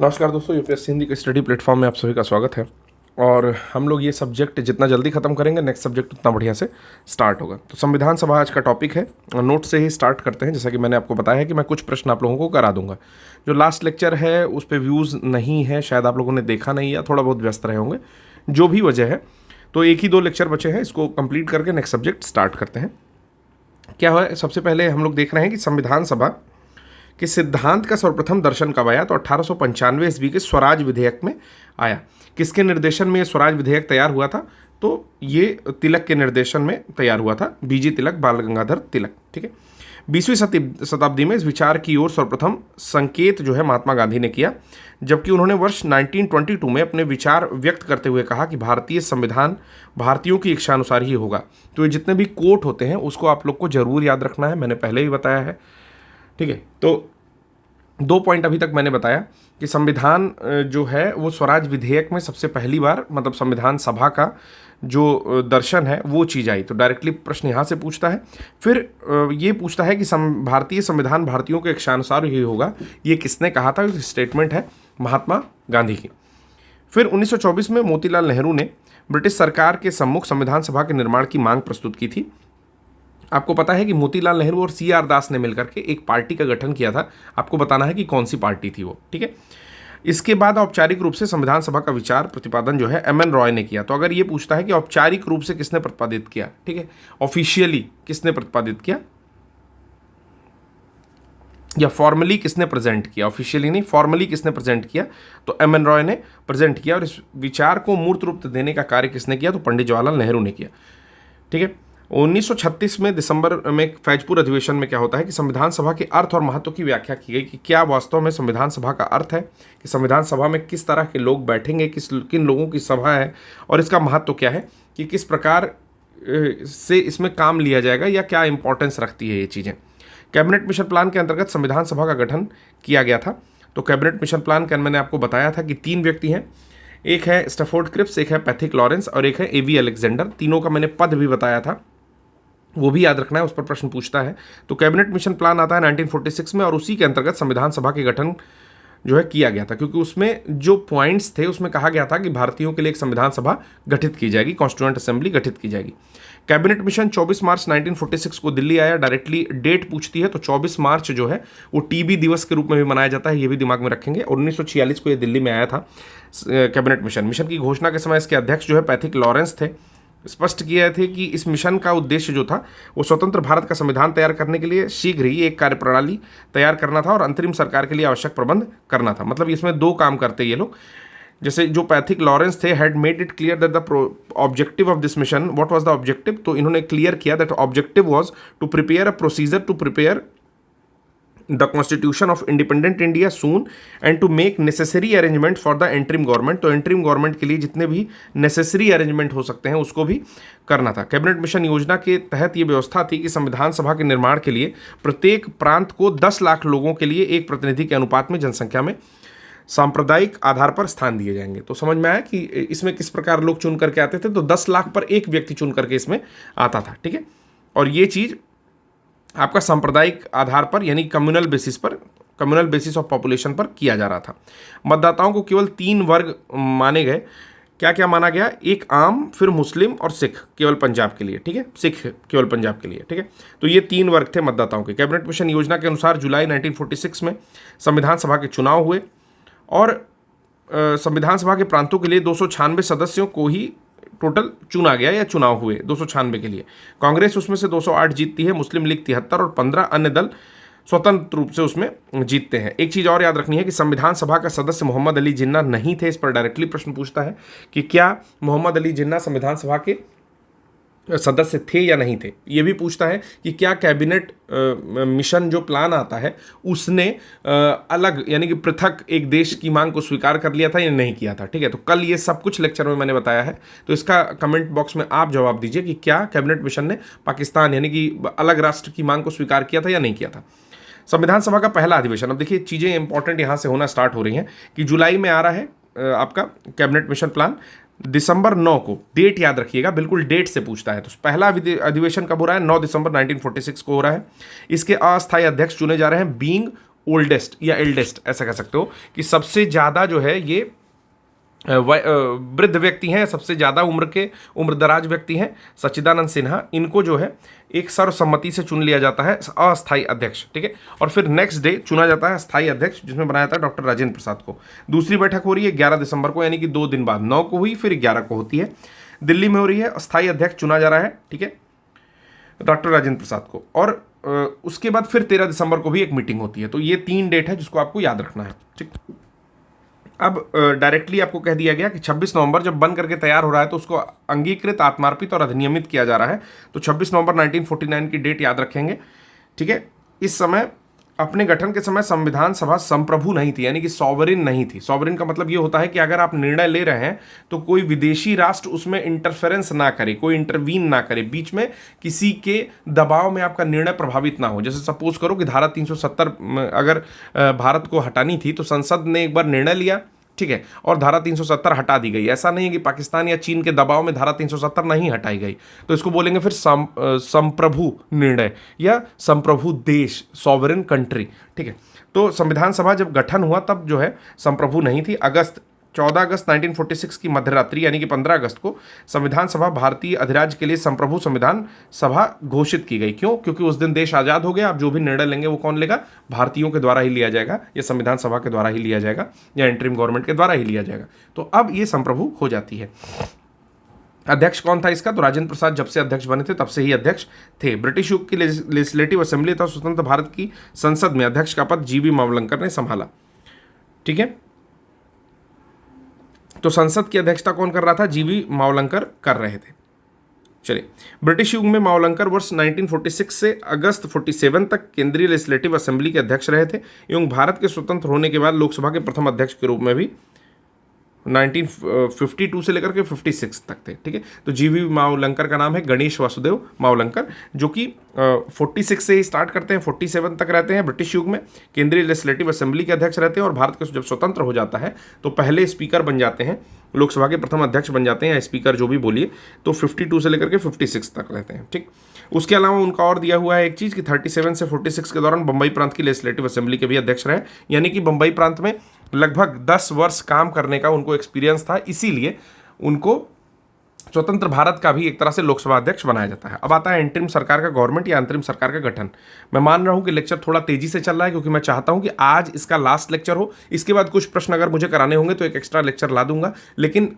नमस्कार दोस्तों, यूपीएससी हिंदी के स्टडी प्लेटफॉर्म में आप सभी का स्वागत है। और हम लोग ये सब्जेक्ट जितना जल्दी ख़त्म करेंगे, नेक्स्ट सब्जेक्ट उतना बढ़िया से स्टार्ट होगा। तो संविधान सभा आज का टॉपिक है, नोट से ही स्टार्ट करते हैं। जैसा कि मैंने आपको बताया है कि मैं कुछ प्रश्न आप लोगों को करा दूंगा। जो लास्ट लेक्चर है उस पर व्यूज़ नहीं है, शायद आप लोगों ने देखा नहीं या थोड़ा बहुत व्यस्त रहे होंगे, जो भी वजह है। तो एक ही 2 लेक्चर बचे हैं, इसको कंप्लीट करके नेक्स्ट सब्जेक्ट स्टार्ट करते हैं। क्या है, सबसे पहले हम लोग देख रहे हैं कि संविधान सभा कि सिद्धांत का सर्वप्रथम दर्शन कब आया। तो 1895 ईस्वी के स्वराज विधेयक में आया। किसके निर्देशन में ये स्वराज विधेयक तैयार हुआ था? तो ये तिलक के निर्देशन में तैयार हुआ था, बीजी तिलक, बाल गंगाधर तिलक। ठीक है। 20वीं शताब्दी में इस विचार की ओर सर्वप्रथम संकेत जो है महात्मा गांधी ने किया, जबकि उन्होंने वर्ष 1922 में अपने विचार व्यक्त करते हुए कहा कि भारतीय संविधान भारतीयों की इच्छानुसार ही होगा। तो ये जितने भी कोट होते हैं उसको आप लोग को जरूर याद रखना है, मैंने पहले ही बताया है। ठीक है। तो 2 पॉइंट अभी तक मैंने बताया कि संविधान जो है वो स्वराज विधेयक में सबसे पहली बार, मतलब संविधान सभा का जो दर्शन है वो चीज़ आई। तो डायरेक्टली प्रश्न यहाँ से पूछता है। फिर ये पूछता है कि भारतीय संविधान भारतीयों के इच्छानुसार ही होगा, ये किसने कहा था? स्टेटमेंट है महात्मा गांधी की। फिर 1924 में मोतीलाल नेहरू ने ब्रिटिश सरकार के सम्मुख संविधान सभा के निर्माण की मांग प्रस्तुत की थी। आपको पता है कि मोतीलाल नेहरू और CR दास ने मिलकर के एक पार्टी का गठन किया था। आपको बताना है कि कौन सी पार्टी थी वो। ठीक है। इसके बाद औपचारिक रूप से संविधान सभा का विचार प्रतिपादन जो है MN रॉय ने किया। तो अगर ये पूछता है कि औपचारिक रूप से किसने प्रतिपादित किया, ठीक है, ऑफिशियली किसने प्रतिपादित किया या फॉर्मली किसने प्रेजेंट किया, ऑफिशियली नहीं, फॉर्मली किसने प्रेजेंट किया, तो MN रॉय ने प्रेजेंट किया। और इस विचार को मूर्त रूप देने का कार्य किसने किया? तो पंडित जवाहरलाल नेहरू ने किया। ठीक है। 1936 में दिसंबर में फैजपुर अधिवेशन में क्या होता है कि संविधान सभा के अर्थ और महत्व की व्याख्या की गई कि क्या वास्तव में संविधान सभा का अर्थ है, कि संविधान सभा में किस तरह के लोग बैठेंगे, किन लोगों की सभा है, और इसका महत्व क्या है, कि किस प्रकार से इसमें काम लिया जाएगा या क्या इंपॉर्टेंस रखती है ये चीज़ें। कैबिनेट मिशन प्लान के अंतर्गत संविधान सभा का गठन किया गया था। तो कैबिनेट मिशन प्लान का मैंने आपको बताया था कि 3 व्यक्ति हैं, एक है स्टैफोर्ड क्रिप्स, एक है पैथिक लॉरेंस और एक है AV अलेक्जेंडर। तीनों का मैंने पद भी बताया था, वो भी याद रखना है, उस पर प्रश्न पूछता है। तो कैबिनेट मिशन प्लान आता है 1946 में और उसी के अंतर्गत संविधान सभा के गठन जो है किया गया था, क्योंकि उसमें जो पॉइंट्स थे उसमें कहा गया था कि भारतीयों के लिए एक संविधान सभा गठित की जाएगी, कॉन्स्टिट्यूएंट असेंबली गठित की जाएगी। कैबिनेट मिशन 24 मार्च 1946 को दिल्ली आया। डायरेक्टली डेट पूछती है तो 24 मार्च जो है वो TB दिवस के रूप में भी मनाया जाता है, ये भी दिमाग में रखेंगे। और 1946 को ये दिल्ली में आया था कैबिनेट मिशन की घोषणा के समय इसके अध्यक्ष जो है पैथिक लॉरेंस थे। स्पष्ट किया थे कि इस मिशन का उद्देश्य जो था वो स्वतंत्र भारत का संविधान तैयार करने के लिए शीघ्र ही एक कार्यप्रणाली तैयार करना था और अंतरिम सरकार के लिए आवश्यक प्रबंध करना था। मतलब इसमें 2 काम करते ये लोग। जैसे जो पैथिक लॉरेंस थे, had made it clear that the objective of this mission, what was the objective, तो इन्होंने क्लियर किया that objective was to prepare a procedure to prepare the constitution of independent India soon and to make necessary arrangement for the interim government. तो interim government के लिए जितने भी necessary arrangement हो सकते हैं उसको भी करना था। कैबिनेट मिशन योजना के तहत ये व्यवस्था थी कि संविधान सभा के निर्माण के लिए प्रत्येक प्रांत को 10 लाख लोगों के लिए एक प्रतिनिधि के अनुपात में जनसंख्या में सांप्रदायिक आधार पर स्थान दिए जाएंगे। तो समझ में आया कि इसमें किस प्रकार लोग चुन करके आते थे। तो 10 लाख पर एक व्यक्ति चुन करके इसमें आता था। ठीक है। और ये चीज़ आपका सांप्रदायिक आधार पर यानी कम्युनल बेसिस ऑफ पॉपुलेशन पर किया जा रहा था। मतदाताओं को केवल 3 वर्ग माने गए। क्या क्या माना गया? एक आम, फिर मुस्लिम और सिख केवल पंजाब के लिए। ठीक है, सिख केवल पंजाब के लिए। ठीक है। तो ये 3 वर्ग थे मतदाताओं के। कैबिनेट मिशन योजना के अनुसार जुलाई 1946 में संविधान सभा के चुनाव हुए और संविधान सभा के प्रांतों के लिए 296 सदस्यों को ही टोटल चुना गया या चुनाव हुए 296 के लिए। कांग्रेस उसमें से 208 जीतती है, मुस्लिम लीग 73 और 15 अन्य दल स्वतंत्र रूप से उसमें जीतते हैं। एक चीज़ और याद रखनी है कि संविधान सभा का सदस्य मोहम्मद अली जिन्ना नहीं थे। इस पर डायरेक्टली प्रश्न पूछता है कि क्या मोहम्मद अली जिन्ना संविधान सभा के सदस्य थे या नहीं थे। ये भी पूछता है कि क्या कैबिनेट मिशन जो प्लान आता है उसने अलग यानी कि पृथक एक देश की मांग को स्वीकार कर लिया था या नहीं किया था। ठीक है। तो कल ये सब कुछ लेक्चर में मैंने बताया है, तो इसका कमेंट बॉक्स में आप जवाब दीजिए कि क्या कैबिनेट मिशन ने पाकिस्तान यानी कि अलग राष्ट्र की मांग को स्वीकार किया था या नहीं किया था। संविधान सभा का पहला अधिवेशन, अब देखिए चीज़ें इंपॉर्टेंट यहाँ से होना स्टार्ट हो रही हैं कि जुलाई में आ रहा है आपका कैबिनेट मिशन प्लान। दिसंबर 9 को, डेट याद रखिएगा, बिल्कुल डेट से पूछता है। तो पहला अधिवेशन कब हो रहा है? 9 दिसंबर 1946 को हो रहा है। इसके अस्थायी अध्यक्ष चुने जा रहे हैं बीइंग ओल्डेस्ट या एल्डेस्ट ऐसा कह सकते हो कि सबसे ज़्यादा जो है ये वृद्ध व्यक्ति हैं, सबसे ज़्यादा उम्रदराज व्यक्ति हैं सच्चिदानंद सिन्हा। इनको जो है एक सर्वसम्मति से चुन लिया जाता है अस्थायी अध्यक्ष, ठीक है। और फिर नेक्स्ट डे चुना जाता है स्थायी अध्यक्ष, जिसमें बनाया था डॉक्टर राजेंद्र प्रसाद को। दूसरी बैठक हो रही है 11 दिसंबर को, यानी कि 2 दिन बाद, 9 को हुई, फिर 11 को होती है। दिल्ली में हो रही है, अस्थायी अध्यक्ष चुना जा रहा है, ठीक है, डॉक्टर राजेंद्र प्रसाद को। और उसके बाद फिर 13 दिसंबर को भी एक मीटिंग होती है। तो ये 3 डेट है जिसको आपको याद रखना है, ठीक। अब डायरेक्टली आपको कह दिया गया कि 26 नवंबर जब बन करके तैयार हो रहा है तो उसको अंगीकृत, आत्मार्पित और अधिनियमित किया जा रहा है। तो 26 नवंबर 1949 की डेट याद रखेंगे, ठीक है। इस समय अपने गठन के समय संविधान सभा संप्रभु नहीं थी, यानी कि सॉवरिन नहीं थी। सॉवरिन का मतलब ये होता है कि अगर आप निर्णय ले रहे हैं तो कोई विदेशी राष्ट्र उसमें इंटरफेरेंस ना करे, कोई इंटरवीन ना करे, बीच में किसी के दबाव में आपका निर्णय प्रभावित ना हो। जैसे सपोज करो कि धारा 370 अगर भारत को हटानी थी तो संसद ने एक बार निर्णय लिया, ठीक है, और धारा 370 हटा दी गई। ऐसा नहीं है कि पाकिस्तान या चीन के दबाव में धारा 370 नहीं हटाई गई, तो इसको बोलेंगे फिर संप्रभु निर्णय या संप्रभु देश, सॉवरेन कंट्री, ठीक है। तो संविधान सभा जब गठन हुआ तब जो है संप्रभु नहीं थी। 14 अगस्त 1946 की मध्यरात्रि यानी कि 15 अगस्त को संविधान सभा भारतीय अधिराज्य के लिए संप्रभु संविधान सभा घोषित की गई। क्यों? क्योंकि उस दिन देश आज़ाद हो गया। अब जो भी निर्णय लेंगे वो कौन लेगा? भारतीयों के द्वारा ही लिया जाएगा, या संविधान सभा के द्वारा ही लिया जाएगा, या इंटरिम गवर्नमेंट के द्वारा ही लिया जाएगा। तो अब ये संप्रभु हो जाती है। अध्यक्ष कौन था इसका? तो राजेंद्र प्रसाद जब से अध्यक्ष बने थे तब से ही अध्यक्ष थे। ब्रिटिश युग की लेजिस्लेटिव असेंबली तथा स्वतंत्र भारत की संसद में अध्यक्ष का पद जीवी मावलंकर ने संभाला, ठीक है। तो संसद की अध्यक्षता कौन कर रहा था? जीवी मावलंकर कर रहे थे। चलिए, ब्रिटिश युग में मावलंकर वर्ष 1946 से अगस्त 47 तक केंद्रीय लेजिस्लेटिव असेंबली के अध्यक्ष रहे थे एवं भारत के स्वतंत्र होने के बाद लोकसभा के प्रथम अध्यक्ष के रूप में भी 1952 से लेकर के 56 तक थे, ठीक है। तो जीवी मावलंकर का नाम है गणेश वासुदेव मावलंकर, जो कि 46 से ही स्टार्ट करते हैं, 47 तक रहते हैं ब्रिटिश युग में, केंद्रीय लेजिस्लेटिव असेंबली के अध्यक्ष रहते हैं। और भारत के जब स्वतंत्र हो जाता है तो पहले स्पीकर बन जाते हैं, लोकसभा के प्रथम अध्यक्ष बन जाते हैं, या स्पीकर जो भी बोलिए। तो 52 से लेकर के 56 तक रहते हैं, ठीक। उसके अलावा उनका और दिया हुआ है एक चीज़ कि 37 से 46 के दौरान बम्बई प्रांत की लेजिस्लेटिव असेंबली के भी अध्यक्ष रहे, यानी कि बम्बई प्रांत में लगभग 10 वर्ष काम करने का उनको एक्सपीरियंस था, इसीलिए उनको स्वतंत्र भारत का भी एक तरह से लोकसभा अध्यक्ष बनाया जाता है। अब आता है इंटरिम सरकार का गवर्नमेंट या अंतरिम सरकार का गठन। मैं मान रहा हूं कि लेक्चर थोड़ा तेजी से चल रहा है क्योंकि मैं चाहता हूं कि आज इसका लास्ट लेक्चर हो। इसके बाद कुछ प्रश्न अगर मुझे कराने होंगे तो एक एक्स्ट्रा लेक्चर ला दूंगा, लेकिन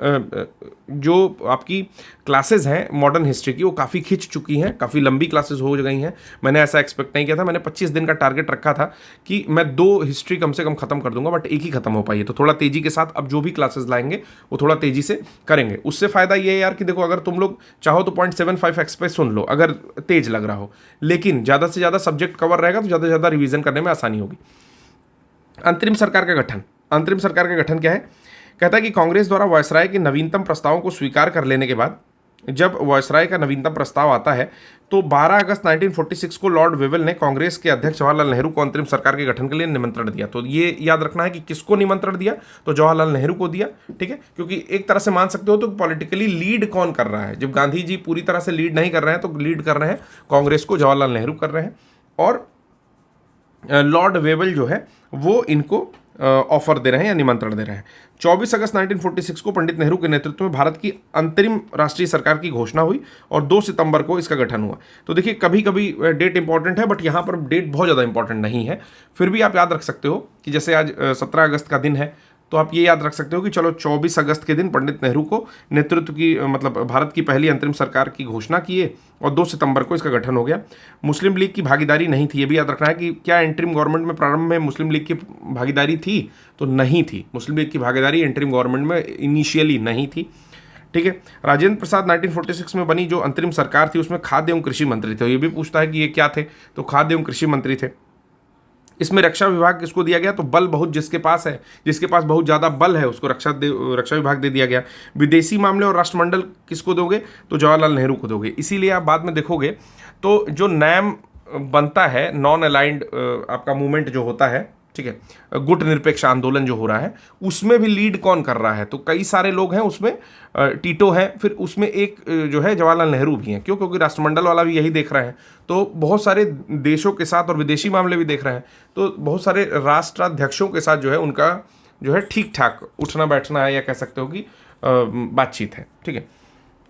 जो आपकी क्लासेज हैं मॉडर्न हिस्ट्री की वो काफ़ी खिंच चुकी हैं, काफ़ी लंबी क्लासेज हो गई हैं। मैंने ऐसा एक्सपेक्ट नहीं किया था। मैंने 25 दिन का टारगेट रखा था कि मैं 2 हिस्ट्री कम से कम खत्म कर दूंगा, बट एक ही खत्म हो पाई है। तो थोड़ा तेजी के साथ अब जो भी क्लासेज लाएंगे वो थोड़ा तेजी से करेंगे। उससे फ़ायदा ये है यार कि देखो, अगर तुम लोग चाहो तो 0.75x पे सुन लो अगर तेज लग रहा हो, लेकिन ज़्यादा से ज़्यादा सब्जेक्ट कवर रहेगा तो ज़्यादा से ज़्यादा रिवीजन करने में आसानी होगी। अंतरिम सरकार का गठन। अंतरिम सरकार का गठन क्या है? कहता है कि कांग्रेस द्वारा वायसराय के नवीनतम प्रस्तावों को स्वीकार कर लेने के बाद, जब वायसराय का नवीनतम प्रस्ताव आता है तो 12 अगस्त 1946 को लॉर्ड वेवेल ने कांग्रेस के अध्यक्ष जवाहरलाल नेहरू को अंतरिम सरकार के गठन के लिए निमंत्रण दिया। तो ये याद रखना है कि किसको निमंत्रण दिया, तो जवाहरलाल नेहरू को दिया, ठीक है। क्योंकि एक तरह से मान सकते हो तो पॉलिटिकली लीड कौन कर रहा है? जब गांधी जी पूरी तरह से लीड नहीं कर रहे हैं तो लीड कर रहे हैं कांग्रेस को जवाहरलाल नेहरू कर रहे हैं, और लॉर्ड वेवेल जो है वो इनको ऑफर दे रहे हैं या निमंत्रण दे रहे हैं। 24 अगस्त 1946 को पंडित नेहरू के नेतृत्व में भारत की अंतरिम राष्ट्रीय सरकार की घोषणा हुई और 2 सितंबर को इसका गठन हुआ। तो देखिए, कभी कभी डेट इंपॉर्टेंट है, बट यहाँ पर डेट बहुत ज़्यादा इंपॉर्टेंट नहीं है। फिर भी आप याद रख सकते हो कि जैसे आज 17 अगस्त का दिन है, तो आप ये याद रख सकते हो कि चलो 24 अगस्त के दिन पंडित नेहरू को नेतृत्व की मतलब भारत की पहली अंतरिम सरकार की घोषणा किए और 2 सितंबर को इसका गठन हो गया। मुस्लिम लीग की भागीदारी नहीं थी, ये भी याद रखना है कि क्या इंटरिम गवर्नमेंट में प्रारंभ में मुस्लिम लीग की भागीदारी थी? तो नहीं थी। मुस्लिम लीग की भागीदारी इंटरिम गवर्नमेंट में इनिशियली नहीं थी, ठीक है। राजेंद्र प्रसाद 1946 में बनी जो अंतरिम सरकार थी उसमें खाद्य एवं कृषि मंत्री थे। ये भी पूछता है कि ये क्या थे, तो खाद्य एवं कृषि मंत्री थे। इसमें रक्षा विभाग किसको दिया गया? तो बल बहुत जिसके पास है, जिसके पास बहुत ज़्यादा बल है उसको रक्षा विभाग दे दिया गया। विदेशी मामले और राष्ट्रमंडल किसको दोगे? तो जवाहरलाल नेहरू को दोगे। इसीलिए आप बाद में देखोगे तो जो नैम बनता है, नॉन अलाइंड आपका मूवमेंट जो होता है, ठीक है, गुट निरपेक्ष आंदोलन जो हो रहा है उसमें भी लीड कौन कर रहा है, तो कई सारे लोग हैं उसमें। टीटो है, फिर उसमें एक जो है जवाहरलाल नेहरू भी हैं। क्यों? क्योंकि राष्ट्रमंडल वाला भी यही देख रहे हैं, तो बहुत सारे देशों के साथ और विदेशी मामले भी देख रहे हैं, तो बहुत सारे राष्ट्राध्यक्षों के साथ जो है उनका जो है ठीक ठाक उठना बैठना है, या कह सकते हो कि बातचीत है। ठीक है,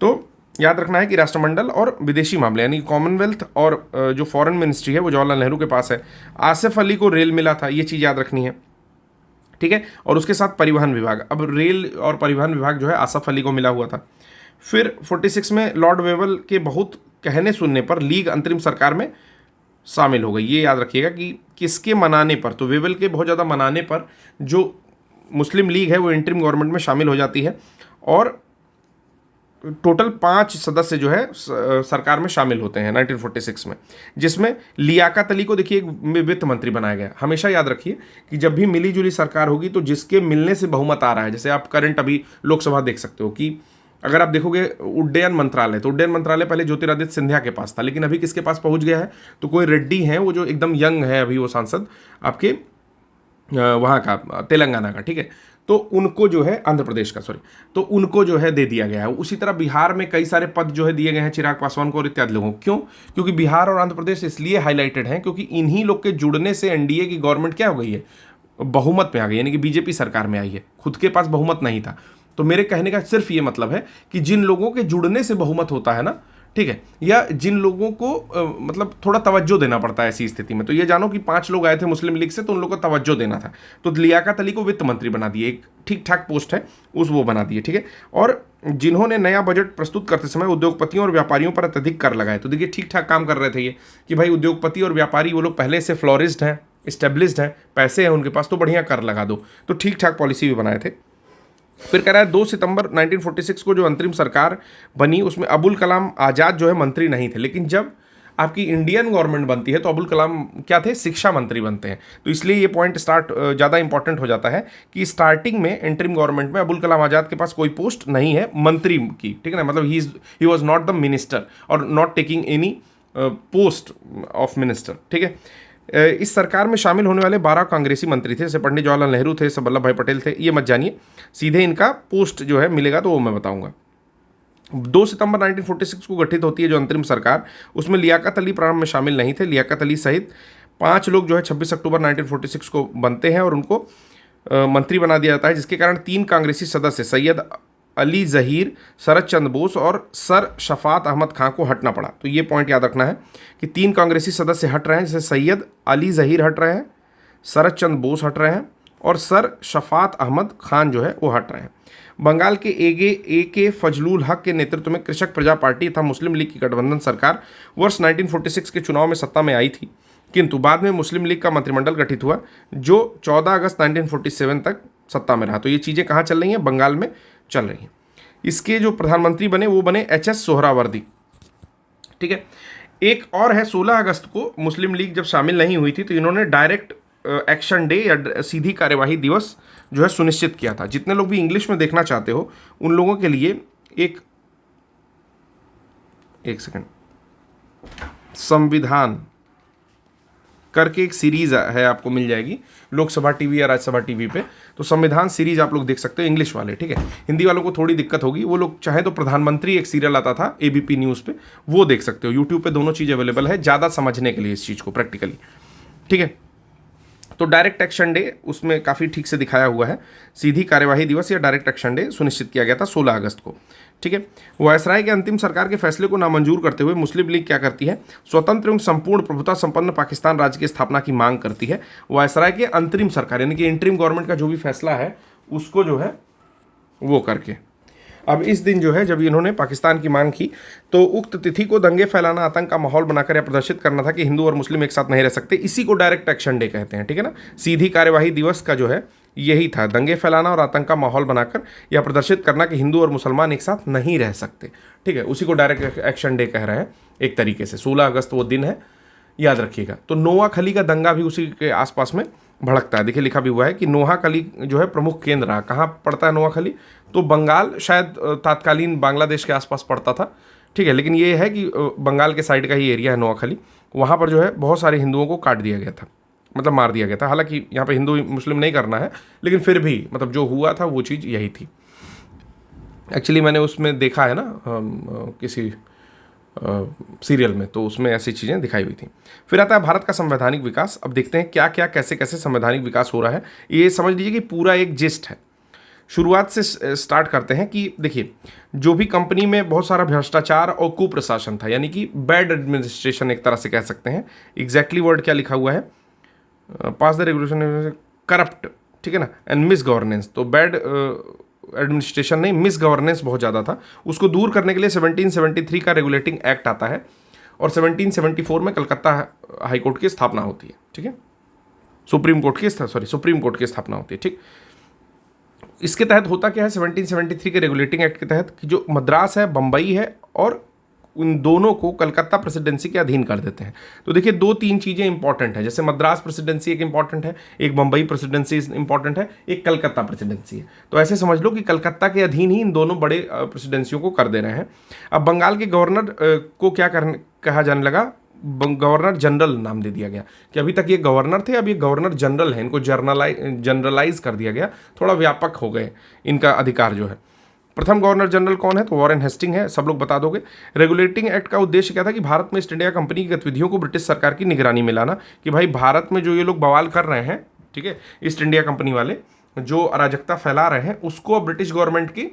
तो याद रखना है कि राष्ट्रमंडल और विदेशी मामले यानी कॉमनवेल्थ और जो फॉरेन मिनिस्ट्री है वो जवाहरलाल नेहरू के पास है। आसिफ अली को रेल मिला था, ये चीज़ याद रखनी है। ठीक है, और उसके साथ परिवहन विभाग, अब रेल और परिवहन विभाग जो है आसिफ अली को मिला हुआ था। फिर 46 में लॉर्ड वेवल के बहुत कहने सुनने पर लीग अंतरिम सरकार में शामिल हो गई। ये याद रखिएगा कि किसके मनाने पर, तो वेवल के बहुत ज़्यादा मनाने पर जो मुस्लिम लीग है वो इंटरिम गवर्नमेंट में शामिल हो जाती है, और टोटल 5 सदस्य जो है सरकार में शामिल होते हैं 1946 में, जिसमें लियाकत अली को देखिए एक वित्त मंत्री बनाया गया। हमेशा याद रखिए कि जब भी मिली जुली सरकार होगी तो जिसके मिलने से बहुमत आ रहा है, जैसे आप करंट अभी लोकसभा देख सकते हो कि अगर आप देखोगे उड्डयन मंत्रालय, तो उड्डयन मंत्रालय पहले ज्योतिरादित्य सिंधिया के पास था, लेकिन अभी किसके पास पहुंच गया है, तो कोई रेड्डी हैं वो जो एकदम यंग है अभी वो सांसद आपके वहाँ का तेलंगाना का। ठीक है, तो उनको जो है आंध्र प्रदेश का, सॉरी, तो उनको जो है दे दिया गया है। उसी तरह बिहार में कई सारे पद जो है दिए गए हैं चिराग पासवान को और इत्यादि लोगों को। क्यों? क्योंकि बिहार और आंध्र प्रदेश इसलिए हाईलाइटेड हैं क्योंकि इन्हीं लोग के जुड़ने से एनडीए की गवर्नमेंट क्या हो गई है, बहुमत में आ गई, यानी कि बीजेपी सरकार में आई है। खुद के पास बहुमत नहीं था। तो मेरे कहने का सिर्फ ये मतलब है कि जिन लोगों के जुड़ने से बहुमत होता है ना, ठीक है, या जिन लोगों को मतलब थोड़ा तवज्जो देना पड़ता है ऐसी स्थिति में, तो ये जानो कि 5 लोग आए थे मुस्लिम लीग से, तो उन लोगों को तवज्जो देना था, तो लियाकत अली को वित्त मंत्री बना दिए, एक ठीक ठाक पोस्ट है उस वो बना दिए। ठीक है, और जिन्होंने नया बजट प्रस्तुत करते समय उद्योगपतियों और व्यापारियों पर अत्यधिक कर लगाए, तो देखिए ठीक ठाक काम कर रहे थे ये कि भाई उद्योगपति और व्यापारी वो लोग पहले से फ्लोरिस्ड हैं, इस्टेब्लिश्ड हैं, पैसे हैं उनके पास, तो बढ़िया कर लगा दो, तो ठीक ठाक पॉलिसी भी बनाए थे। फिर कह रहा है 2 सितंबर 1946 को जो अंतरिम सरकार बनी उसमें अबुल कलाम आज़ाद जो है मंत्री नहीं थे, लेकिन जब आपकी इंडियन गवर्नमेंट बनती है तो अबुल कलाम क्या थे, शिक्षा मंत्री बनते हैं। तो इसलिए ये पॉइंट ज़्यादा इंपॉर्टेंट हो जाता है कि स्टार्टिंग में इंटरिम गवर्नमेंट में अबुल कलाम आज़ाद के पास कोई पोस्ट नहीं है मंत्री की। ठीक है ना, मतलब he was not the minister or not taking any post of minister. ठीक है, इस सरकार में शामिल होने वाले 12 कांग्रेसी मंत्री थे, जैसे पंडित जवाहरलाल नेहरू थे, सब वल्लभ भाई पटेल थे, ये मत जानिए, सीधे इनका पोस्ट जो है मिलेगा तो वो मैं बताऊंगा। 2 सितंबर 1946 को गठित होती है जो अंतरिम सरकार, उसमें लियाकत अली प्रारंभ में शामिल नहीं थे। लियाकत अली सहित 5 लोग जो है 26 अक्टूबर 1946 को बनते हैं और उनको मंत्री बना दिया जाता है, जिसके कारण 3 कांग्रेसी सदस्य सैयद अली ज़हीर, शरद चंद्र बोस और सर शफात अहमद खां को हटना पड़ा। तो ये पॉइंट याद रखना है कि 3 कांग्रेसी सदस्य हट रहे हैं, जैसे सैयद अली ज़हीर हट रहे हैं, शरद चंद्र बोस हट रहे हैं और सर शफात अहमद खान जो है वो हट रहे हैं। बंगाल के ए के फजलुल हक के नेतृत्व में कृषक प्रजा पार्टी तथा मुस्लिम लीग की गठबंधन सरकार वर्ष 1946 के चुनाव में सत्ता में आई थी, किंतु बाद में मुस्लिम लीग का मंत्रिमंडल गठित हुआ जो 14 अगस्त 1947 तक सत्ता में रहा। तो ये चीज़ें कहाँ चल रही हैं, बंगाल में चल रही हैं। इसके जो प्रधानमंत्री बने वो बने एच.एस. सोहरावर्दी। ठीक है, एक और है 16 अगस्त को मुस्लिम लीग जब शामिल नहीं हुई थी तो इन्होंने डायरेक्ट एक्शन डे या सीधी कार्यवाही दिवस जो है सुनिश्चित किया था। जितने लोग भी इंग्लिश में देखना चाहते हो उन लोगों के लिए एक सेकंड, संविधान करके एक सीरीज है, आपको मिल जाएगी लोकसभा टीवी या राज्यसभा टीवी पे, तो संविधान सीरीज आप लोग देख सकते हो इंग्लिश वाले। ठीक है, हिंदी वालों को थोड़ी दिक्कत होगी, वो लोग चाहे तो प्रधानमंत्री एक सीरियल आता था एबीपी न्यूज़ पे, वो देख सकते हो। यूट्यूब पे दोनों चीज़ अवेलेबल है ज़्यादा समझने के लिए इस चीज़ को प्रैक्टिकली। ठीक है, तो डायरेक्ट एक्शन डे उसमें काफ़ी ठीक से दिखाया हुआ है, सीधी कार्यवाही दिवस या डायरेक्ट एक्शन डे सुनिश्चित किया गया था 16 अगस्त को। ठीक है, वायसराय के अंतिम सरकार के फैसले को नामंजूर करते हुए मुस्लिम लीग क्या करती है, स्वतंत्र एवं संपूर्ण प्रभुता संपन्न पाकिस्तान राज्य की स्थापना की मांग करती है। वायसराय के अंतरिम सरकार यानी कि इंटरिम गवर्नमेंट का जो भी फैसला है उसको जो है वो करके, अब इस दिन जो है जब इन्होंने पाकिस्तान की मांग की तो उक्त तिथि को दंगे फैलाना, आतंक का माहौल बनाकर यह प्रदर्शित करना था कि हिंदू और मुस्लिम एक साथ नहीं रह सकते। इसी को डायरेक्ट एक्शन डे कहते हैं। ठीक है ना, सीधी कार्यवाही दिवस का जो है यही था, दंगे फैलाना और आतंक का माहौल बनाकर यह प्रदर्शित करना कि हिंदू और मुसलमान एक साथ नहीं रह सकते। ठीक है, उसी को डायरेक्ट एक्शन डे कह रहे हैं एक तरीके से। 16 अगस्त वो दिन है, याद रखिएगा। तो नोआखली का दंगा भी उसी के आसपास में भड़कता है। देखिए लिखा भी हुआ है कि नोआखली जो है प्रमुख केंद्र रहा। कहाँ पड़ता है नोआखली, तो बंगाल, शायद तत्कालीन बांग्लादेश के आसपास पड़ता था। ठीक है, लेकिन ये है कि बंगाल के साइड का ही एरिया है नोआखली, वहाँ पर जो है बहुत सारे हिंदुओं को काट दिया गया था। मतलब मार दिया गया था। हालांकि यहाँ पे हिंदू मुस्लिम नहीं करना है, लेकिन फिर भी मतलब जो हुआ था वो चीज़ यही थी। एक्चुअली मैंने उसमें देखा है ना किसी सीरियल में, तो उसमें ऐसी चीज़ें दिखाई हुई थी। फिर आता है भारत का संवैधानिक विकास। अब देखते हैं क्या क्या कैसे कैसे संवैधानिक विकास हो रहा है। ये समझ लीजिए कि पूरा एक जिस्ट है। शुरुआत से स्टार्ट करते हैं कि देखिए, जो भी कंपनी में बहुत सारा भ्रष्टाचार और कुप्रशासन था, यानी कि बैड एडमिनिस्ट्रेशन एक तरह से कह सकते हैं। एग्जैक्टली वर्ड क्या लिखा हुआ है, पास द रेगुलेशन, करप्ट, ठीक है ना, एंड मिस गवर्नेंस। तो बैड एडमिनिस्ट्रेशन नहीं, मिस गवर्नेंस बहुत ज़्यादा था। उसको दूर करने के लिए 1773 का रेगुलेटिंग एक्ट आता है और 1774 में कलकत्ता हाई कोर्ट की स्थापना होती है। ठीक है, सुप्रीम कोर्ट की स्थापना होती है। ठीक, इसके तहत होता क्या है 1773 के रेगुलेटिंग एक्ट के तहत कि जो मद्रास है, बम्बई है, और उन दोनों को कलकत्ता प्रेसिडेंसी के अधीन कर देते हैं। तो देखिए, दो तीन चीज़ें इंपॉर्टेंट है, जैसे मद्रास प्रेसिडेंसी एक इंपॉर्टेंट है, एक बम्बई प्रेसिडेंसी इंपॉर्टेंट है, एक कलकत्ता प्रेसिडेंसी है। तो ऐसे समझ लो कि कलकत्ता के अधीन ही इन दोनों बड़े प्रेसिडेंसियों को कर दे रहे हैं। अब बंगाल के गवर्नर को क्या कहा जाने लगा, गवर्नर जनरल नाम दे दिया गया, कि अभी तक ये गवर्नर थे, अब ये गवर्नर जनरल हैं, इनको जनरलाइज कर दिया गया, थोड़ा व्यापक हो गए इनका अधिकार जो है। प्रथम गवर्नर जनरल कौन है, तो वॉरेन हेस्टिंग है, सब लोग बता दोगे। रेगुलेटिंग एक्ट का उद्देश्य क्या था कि भारत में ईस्ट इंडिया कंपनी की गतिविधियों को ब्रिटिश सरकार की निगरानी में लाना, कि भाई भारत में जो ये लोग बवाल कर रहे हैं, ठीक है, ईस्ट इंडिया कंपनी वाले जो अराजकता फैला रहे हैं, उसको ब्रिटिश गवर्नमेंट की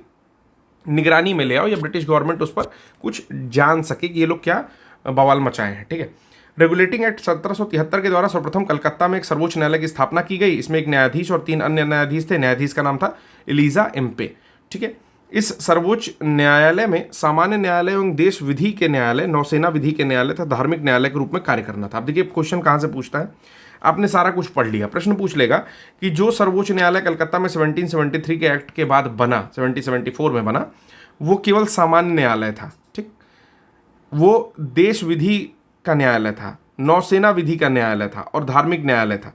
निगरानी में ले आओ, या ब्रिटिश गवर्नमेंट उस पर कुछ जान सके कि ये लोग क्या बवाल मचाए हैं। ठीक है, रेगुलेटिंग एक्ट 1773 के द्वारा सर्वप्रथम कलकत्ता में एक सर्वोच्च न्यायालय की स्थापना की गई। इसमें एक न्यायाधीश और 3 अन्य न्यायाधीश थे। न्यायाधीश का नाम था एलिजा एम्पे। ठीक है, इस सर्वोच्च न्यायालय में सामान्य न्यायालय एवं देश विधि के न्यायालय, नौसेना विधि के न्यायालय तथा धार्मिक न्यायालय के रूप में कार्य करना था। अब देखिए क्वेश्चन कहाँ से पूछता है, आपने सारा कुछ पढ़ लिया, प्रश्न पूछ लेगा कि जो सर्वोच्च न्यायालय कलकत्ता में 1773 के एक्ट के बाद बना, 1774 में बना, वो केवल सामान्य न्यायालय था। ठीक, वो देश विधि का न्यायालय था, नौसेना विधि का न्यायालय था और धार्मिक न्यायालय था।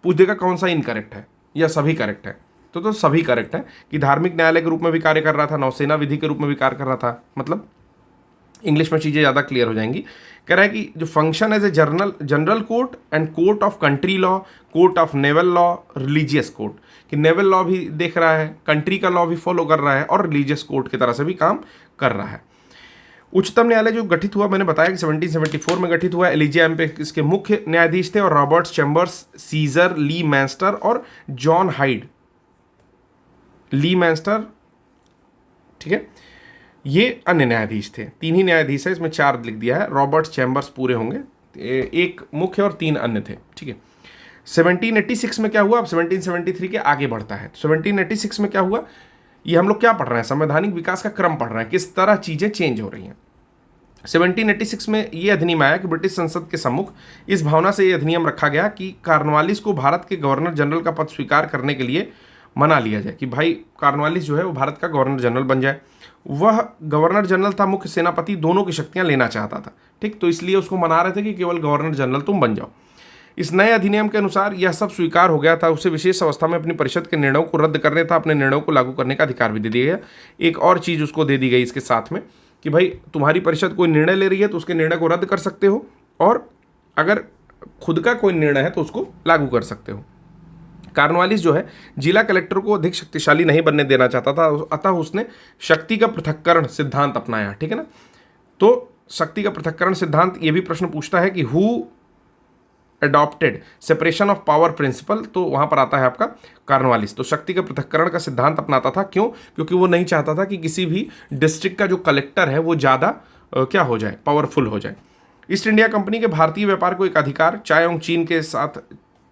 पूछ देगा कौन सा इनकरेक्ट है या सभी करेक्ट है, तो सभी करेक्ट है कि धार्मिक न्यायालय के रूप में भी कार्य कर रहा था, नौसेना विधि के रूप में भी कार्य कर रहा था। मतलब इंग्लिश में चीज़ें ज़्यादा क्लियर हो जाएंगी। कह रहा है कि जो function as a general court and court of country law, court of naval law, religious court, कि नेवल लॉ भी देख रहा है, कंट्री का लॉ भी फॉलो कर रहा है और रिलीजियस कोर्ट की तरह से भी काम कर रहा है। उच्चतम न्यायालय जो गठित हुआ, मैंने बताया कि 1774 में गठित हुआ। एलिजा एम्पे इसके मुख्य न्यायाधीश थे और रॉबर्ट चैम्बर्स, सीजर ली मैंस्टर और जॉन हाइड ली मैंस्टर, ठीक है, ये अन्य न्यायाधीश थे। 3 ही न्यायाधीश है, इसमें 4 लिख दिया है। रॉबर्ट चैम्बर्स पूरे होंगे, एक मुख्य और 3 अन्य थे। ठीक है, 1786 में क्या हुआ, अब 1773 के आगे बढ़ता है। 1786 में क्या हुआ, ये हम लोग क्या पढ़ रहे हैं, संवैधानिक विकास का क्रम पढ़ रहे हैं, किस तरह चीज़ें चेंज हो रही हैं। 1786 में ये अधिनियम आया कि ब्रिटिश संसद के सम्मुख इस भावना से ये अधिनियम रखा गया कि कॉर्नवालिस को भारत के गवर्नर जनरल का पद स्वीकार करने के लिए मना लिया जाए, कि भाई कॉर्नवालिस जो है वो भारत का गवर्नर जनरल बन जाए। वह गवर्नर जनरल था, मुख्य सेनापति, दोनों की शक्तियां लेना चाहता था। ठीक, तो इसलिए उसको मना रहे थे कि केवल गवर्नर जनरल तुम बन जाओ। इस नए अधिनियम के अनुसार यह सब स्वीकार हो गया था। उसे विशेष अवस्था में अपनी परिषद के निर्णयों को रद्द करने था, अपने निर्णयों को लागू करने का अधिकार भी दे दिया गया। एक और चीज़ उसको दे दी गई इसके साथ में कि भाई तुम्हारी परिषद कोई निर्णय ले रही है तो उसके निर्णय को रद्द कर सकते हो, और अगर खुद का कोई निर्णय है तो उसको लागू कर सकते हो। कॉर्नवालिस जो है जिला कलेक्टर को अधिक शक्तिशाली नहीं बनने देना चाहता था, अतः उसने शक्ति का पृथक्करण सिद्धांत अपनाया। ठीक है ना, तो शक्ति का पृथक्करण सिद्धांत ये भी प्रश्न पूछता है कि who adopted separation of power principle, तो वहां पर आता है आपका कॉर्नवालिस। तो शक्ति के पृथक्करण का सिद्धांत अपनाता था, क्यों, क्योंकि वो नहीं चाहता था कि किसी भी डिस्ट्रिक्ट का जो कलेक्टर है वो ज़्यादा क्या हो जाए, पावरफुल हो जाए। ईस्ट इंडिया कंपनी के भारतीय व्यापार को एक अधिकार चाय और चीन के साथ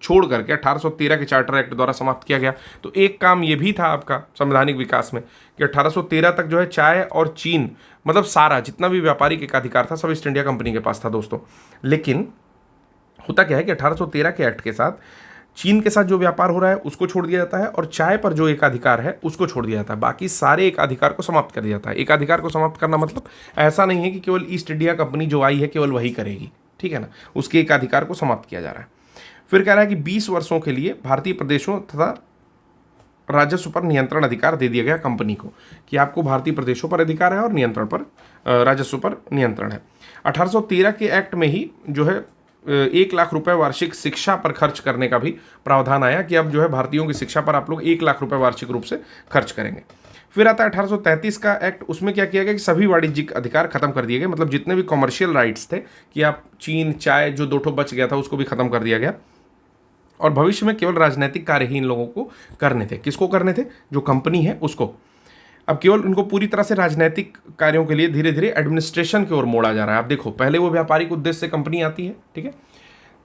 छोड़ करके 1813 के चार्टर एक्ट द्वारा समाप्त किया गया। तो एक काम ये भी था आपका संवैधानिक विकास में कि 1813 तक जो है चाय और चीन, मतलब सारा जितना भी व्यापारिक एकाधिकार था सब ईस्ट इंडिया कंपनी के पास था दोस्तों। लेकिन होता क्या है कि 1813 के एक्ट के साथ चीन के साथ जो व्यापार हो रहा है उसको छोड़ दिया जाता है, और चाय पर जो एकाधिकार है उसको छोड़ दिया जाता है। बाकी सारे एकाधिकार को समाप्त कर दिया जाता है। एकाधिकार को समाप्त करना मतलब ऐसा नहीं है कि केवल ईस्ट इंडिया कंपनी जो आई है केवल वही करेगी, ठीक है ना, उसके एकाधिकार को समाप्त किया जा रहा है। फिर कह रहा है कि 20 वर्षों के लिए भारतीय प्रदेशों तथा राजस्व पर नियंत्रण अधिकार दे दिया गया कंपनी को, कि आपको भारतीय प्रदेशों पर अधिकार है और नियंत्रण पर, राजस्व पर नियंत्रण है। 1813 के एक्ट में ही जो है 1 लाख रुपए वार्षिक शिक्षा पर खर्च करने का भी प्रावधान आया कि अब जो है भारतीयों की शिक्षा पर आप लोग 1 लाख रुपए वार्षिक रूप से खर्च करेंगे। फिर आता है 1833 का एक्ट। उसमें क्या किया गया कि सभी वाणिज्यिक अधिकार खत्म कर दिए गए, मतलब जितने भी कॉमर्शियल राइट्स थे कि आप चीन, चाय, जो 2 बच गया था उसको भी खत्म कर दिया गया। और भविष्य में केवल राजनीतिक कार्य ही इन लोगों को करने थे। किसको करने थे? जो कंपनी है उसको। अब केवल उनको पूरी तरह से राजनीतिक कार्यों के लिए धीरे धीरे एडमिनिस्ट्रेशन की ओर मोड़ा जा रहा है। आप देखो, पहले वो व्यापारिक उद्देश्य से कंपनी आती है, ठीक है।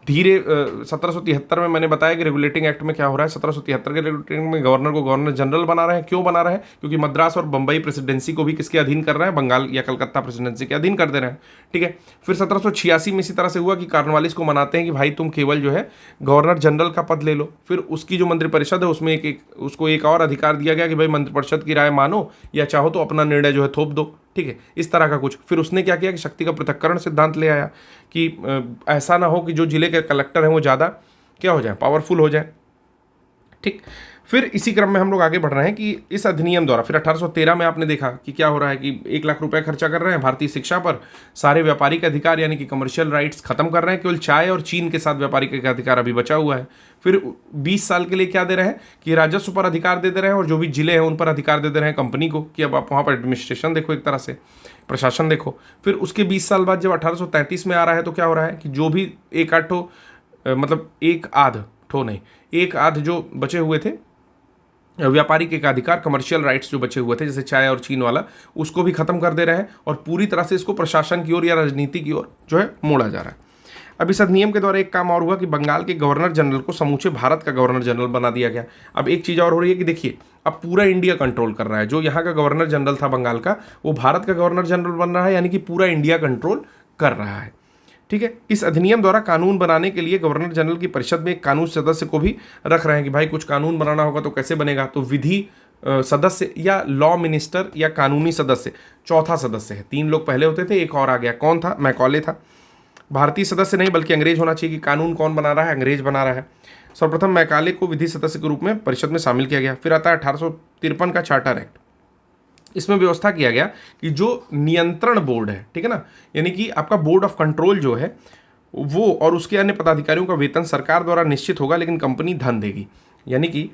धीरे 1773 में मैंने बताया कि रेगुलेटिंग एक्ट में क्या हो रहा है। 1773 के रेगुलेटिंग में गवर्नर को गवर्नर जनरल बना रहे हैं। क्यों बना रहे हैं? क्योंकि मद्रास और बंबई प्रेसिडेंसी को भी किसके अधीन कर रहे हैं? बंगाल या कलकत्ता प्रेसिडेंसी के अधीन कर दे रहे हैं, ठीक है। फिर 1786 में इसी तरह से हुआ कि कॉर्नवालिस को मनाते हैं कि भाई तुम केवल जो है गवर्नर जनरल का पद ले लो। फिर उसकी जो मंत्रिपरिषद है उसमें उसको एक और अधिकार दिया गया कि भाई मंत्रिपरिषद की राय मानो या चाहो तो अपना निर्णय जो है थोप दो, ठीक है, इस तरह का कुछ। फिर उसने क्या किया कि शक्ति का पृथक्करण सिद्धांत ले आया कि ऐसा ना हो कि जो जिले के कलेक्टर हैं वो ज़्यादा क्या हो जाए, पावरफुल हो जाए, ठीक। फिर इसी क्रम में हम लोग आगे बढ़ रहे हैं कि इस अधिनियम द्वारा फिर 1813 में आपने देखा कि क्या हो रहा है कि 1 लाख रुपए खर्चा कर रहे हैं भारतीय शिक्षा पर, सारे व्यापारिक अधिकार यानी कि कमर्शियल राइट्स खत्म कर रहे हैं, केवल चाय और चीन के साथ व्यापारिक अधिकार अभी बचा हुआ है। फिर 20 साल के लिए क्या दे रहे हैं कि राजस्व पर अधिकार दे रहे हैं और जो भी जिले हैं उन पर अधिकार दे रहे हैं कंपनी को कि अब आप वहाँ पर एडमिनिस्ट्रेशन देखो, एक तरह से प्रशासन देखो। फिर उसके 20 साल बाद जब 1833 में आ रहा है तो क्या हो रहा है कि जो भी एक आध जो बचे हुए थे व्यापारिक एक अधिकार, कमर्शियल राइट्स जो बचे हुए थे जैसे चाय और चीन वाला, उसको भी खत्म कर दे रहे हैं और पूरी तरह से इसको प्रशासन की ओर या राजनीति की ओर जो है मोड़ा जा रहा है। अब इस अधिनियम के द्वारा एक काम और हुआ कि बंगाल के गवर्नर जनरल को समूचे भारत का गवर्नर जनरल बना दिया गया। अब एक चीज़ और हो रही है कि देखिए, अब पूरा इंडिया कंट्रोल कर रहा है। जो यहाँ का गवर्नर जनरल था बंगाल का, वो भारत का गवर्नर जनरल बन रहा है, यानी कि पूरा इंडिया कंट्रोल कर रहा है, ठीक है। इस अधिनियम द्वारा कानून बनाने के लिए गवर्नर जनरल की परिषद में एक कानून सदस्य को भी रख रहे हैं कि भाई कुछ कानून बनाना होगा तो कैसे बनेगा, तो विधि सदस्य या लॉ मिनिस्टर या कानूनी सदस्य, चौथा सदस्य है। 3 लोग पहले होते थे, एक और आ गया। कौन था? मैकॉले था। भारतीय सदस्य नहीं बल्कि अंग्रेज होना चाहिए कि कानून कौन बना रहा है? अंग्रेज बना रहा है। सर्वप्रथम मैकाले को विधि सदस्य के रूप में परिषद में शामिल किया गया। फिर आता है 1853 का चार्टर एक्ट। इसमें व्यवस्था किया गया कि जो नियंत्रण बोर्ड है, ठीक है ना, यानी कि आपका बोर्ड ऑफ कंट्रोल जो है वो और उसके अन्य पदाधिकारियों का वेतन सरकार द्वारा निश्चित होगा, लेकिन कंपनी धन देगी। यानी कि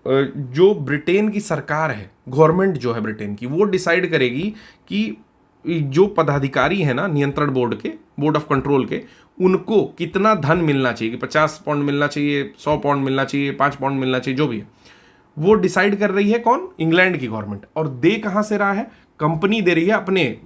जो ब्रिटेन की सरकार है, गवर्नमेंट जो है ब्रिटेन की, वो डिसाइड करेगी कि जो पदाधिकारी है ना नियंत्रण बोर्ड के, बोर्ड ऑफ कंट्रोल के, उनको कितना धन मिलना चाहिए कि 50 पाउंड मिलना चाहिए, 100 पाउंड मिलना चाहिए, 5 पाउंड मिलना चाहिए, जो भी है वो डिसाइड कर रही है। कौन? इंग्लैंड की गवर्नमेंट। और दे कहाँ से रहा है? कंपनी दे रही है अपने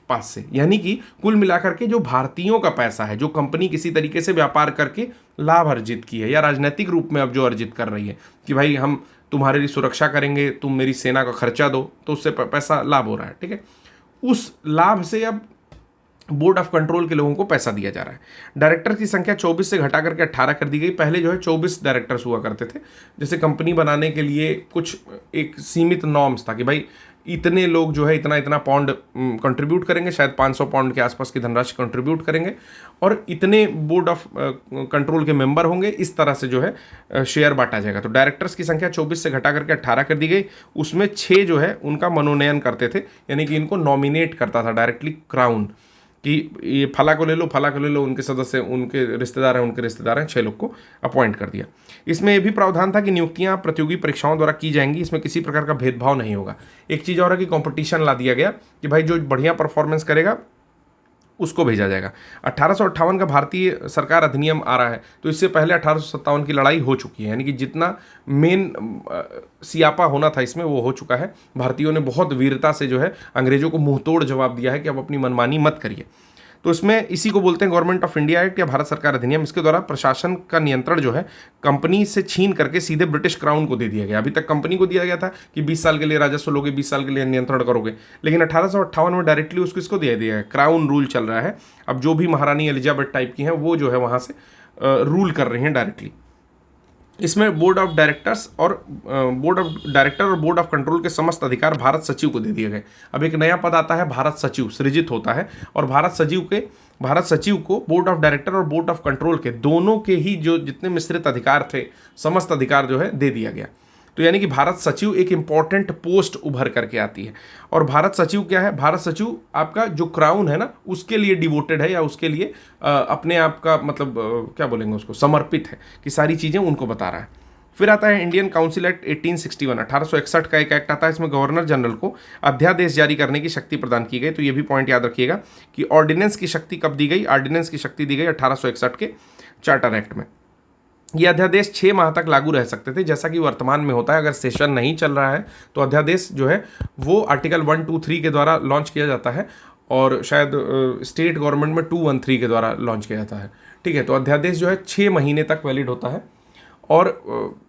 पास से। यानी कि कुल मिलाकर के जो भारतीयों का पैसा है, जो कंपनी किसी तरीके से व्यापार करके लाभ अर्जित की है या राजनीतिक रूप में अब जो अर्जित कर रही है कि भाई हम तुम्हारे लिए सुरक्षा करेंगे, तुम मेरी सेना का खर्चा दो, तो उससे पैसा लाभ हो रहा है, ठीक है। उस लाभ से अब बोर्ड ऑफ कंट्रोल के लोगों को पैसा दिया जा रहा है। डायरेक्टर की संख्या 24 से घटा करके 18 कर दी गई। पहले जो है 24 डायरेक्टर्स हुआ करते थे। जैसे कंपनी बनाने के लिए कुछ एक सीमित नॉर्म्स था कि भाई इतने लोग जो है इतना इतना पाउंड कंट्रीब्यूट करेंगे, शायद 500 पाउंड के आसपास की धनराशि कंट्रीब्यूट करेंगे और इतने बोर्ड ऑफ कंट्रोल के मेंबर होंगे। इस तरह से जो है शेयर बांटा जाएगा। तो डायरेक्टर्स की संख्या 24 से घटा करके 18 कर दी गई। उसमें 6 जो है उनका मनोनयन करते थे, यानी कि इनको नॉमिनेट करता था डायरेक्टली क्राउन कि ये फला को ले लो, फला को ले लो, उनके सदस्य उनके रिश्तेदार हैं, उनके रिश्तेदार हैं, 6 लोग को अपॉइंट कर दिया। इसमें यह भी प्रावधान था कि नियुक्तियां प्रतियोगी परीक्षाओं द्वारा की जाएंगी, इसमें किसी प्रकार का भेदभाव नहीं होगा। एक चीज़ और है कि कंपटीशन ला दिया गया कि भाई जो बढ़िया परफॉर्मेंस करेगा उसको भेजा जाएगा। 1858 का भारतीय सरकार अधिनियम आ रहा है, तो इससे पहले 1857 की लड़ाई हो चुकी है, यानी कि जितना मेन सियापा होना था इसमें वो हो चुका है। भारतीयों ने बहुत वीरता से जो है अंग्रेजों को मुंहतोड़ जवाब दिया है कि अब अपनी मनमानी मत करिए। तो इसमें इसी को बोलते हैं गवर्नमेंट ऑफ इंडिया एक्ट या भारत सरकार अधिनियम। इसके द्वारा प्रशासन का नियंत्रण जो है कंपनी से छीन करके सीधे ब्रिटिश क्राउन को दे दिया गया। अभी तक कंपनी को दिया गया था कि 20 साल के लिए राजस्व लोगे, 20 साल के लिए नियंत्रण करोगे, लेकिन 1858 में डायरेक्टली उसको इसको दिया गया है। क्राउन रूल चल रहा है। अब जो भी महारानी एलिजाबेथ टाइप की हैं वो जो है वहाँ से रूल कर रही हैं डायरेक्टली। इसमें बोर्ड ऑफ डायरेक्टर और बोर्ड ऑफ कंट्रोल के समस्त अधिकार भारत सचिव को दे दिए गए। अब एक नया पद आता है, भारत सचिव सृजित होता है और भारत सचिव को बोर्ड ऑफ डायरेक्टर और बोर्ड ऑफ कंट्रोल के दोनों के ही जो जितने मिश्रित अधिकार थे, समस्त अधिकार जो है दे दिया गया। तो यानी कि भारत सचिव एक इंपॉर्टेंट पोस्ट उभर करके आती है। और भारत सचिव क्या है? भारत सचिव आपका जो क्राउन है ना, उसके लिए डिवोटेड है, या उसके लिए अपने आप का मतलब क्या बोलेंगे उसको, समर्पित है, कि सारी चीज़ें उनको बता रहा है। फिर आता है इंडियन काउंसिल एक्ट 1861, 1861 का एक एक्ट आता है। इसमें गवर्नर जनरल को अध्यादेश जारी करने की शक्ति प्रदान की गई। तो ये भी पॉइंट याद रखिएगा कि ऑर्डिनेंस की शक्ति कब दी गई? ऑर्डिनेंस की शक्ति दी गई 1861 के चार्टर एक्ट में। ये अध्यादेश 6 माह तक लागू रह सकते थे, जैसा कि वर्तमान में होता है। अगर सेशन नहीं चल रहा है तो अध्यादेश जो है वो आर्टिकल 123 के द्वारा लॉन्च किया जाता है, और शायद स्टेट गवर्नमेंट में 213 के द्वारा लॉन्च किया जाता है। ठीक है, तो अध्यादेश जो है 6 महीने तक वैलिड होता है। और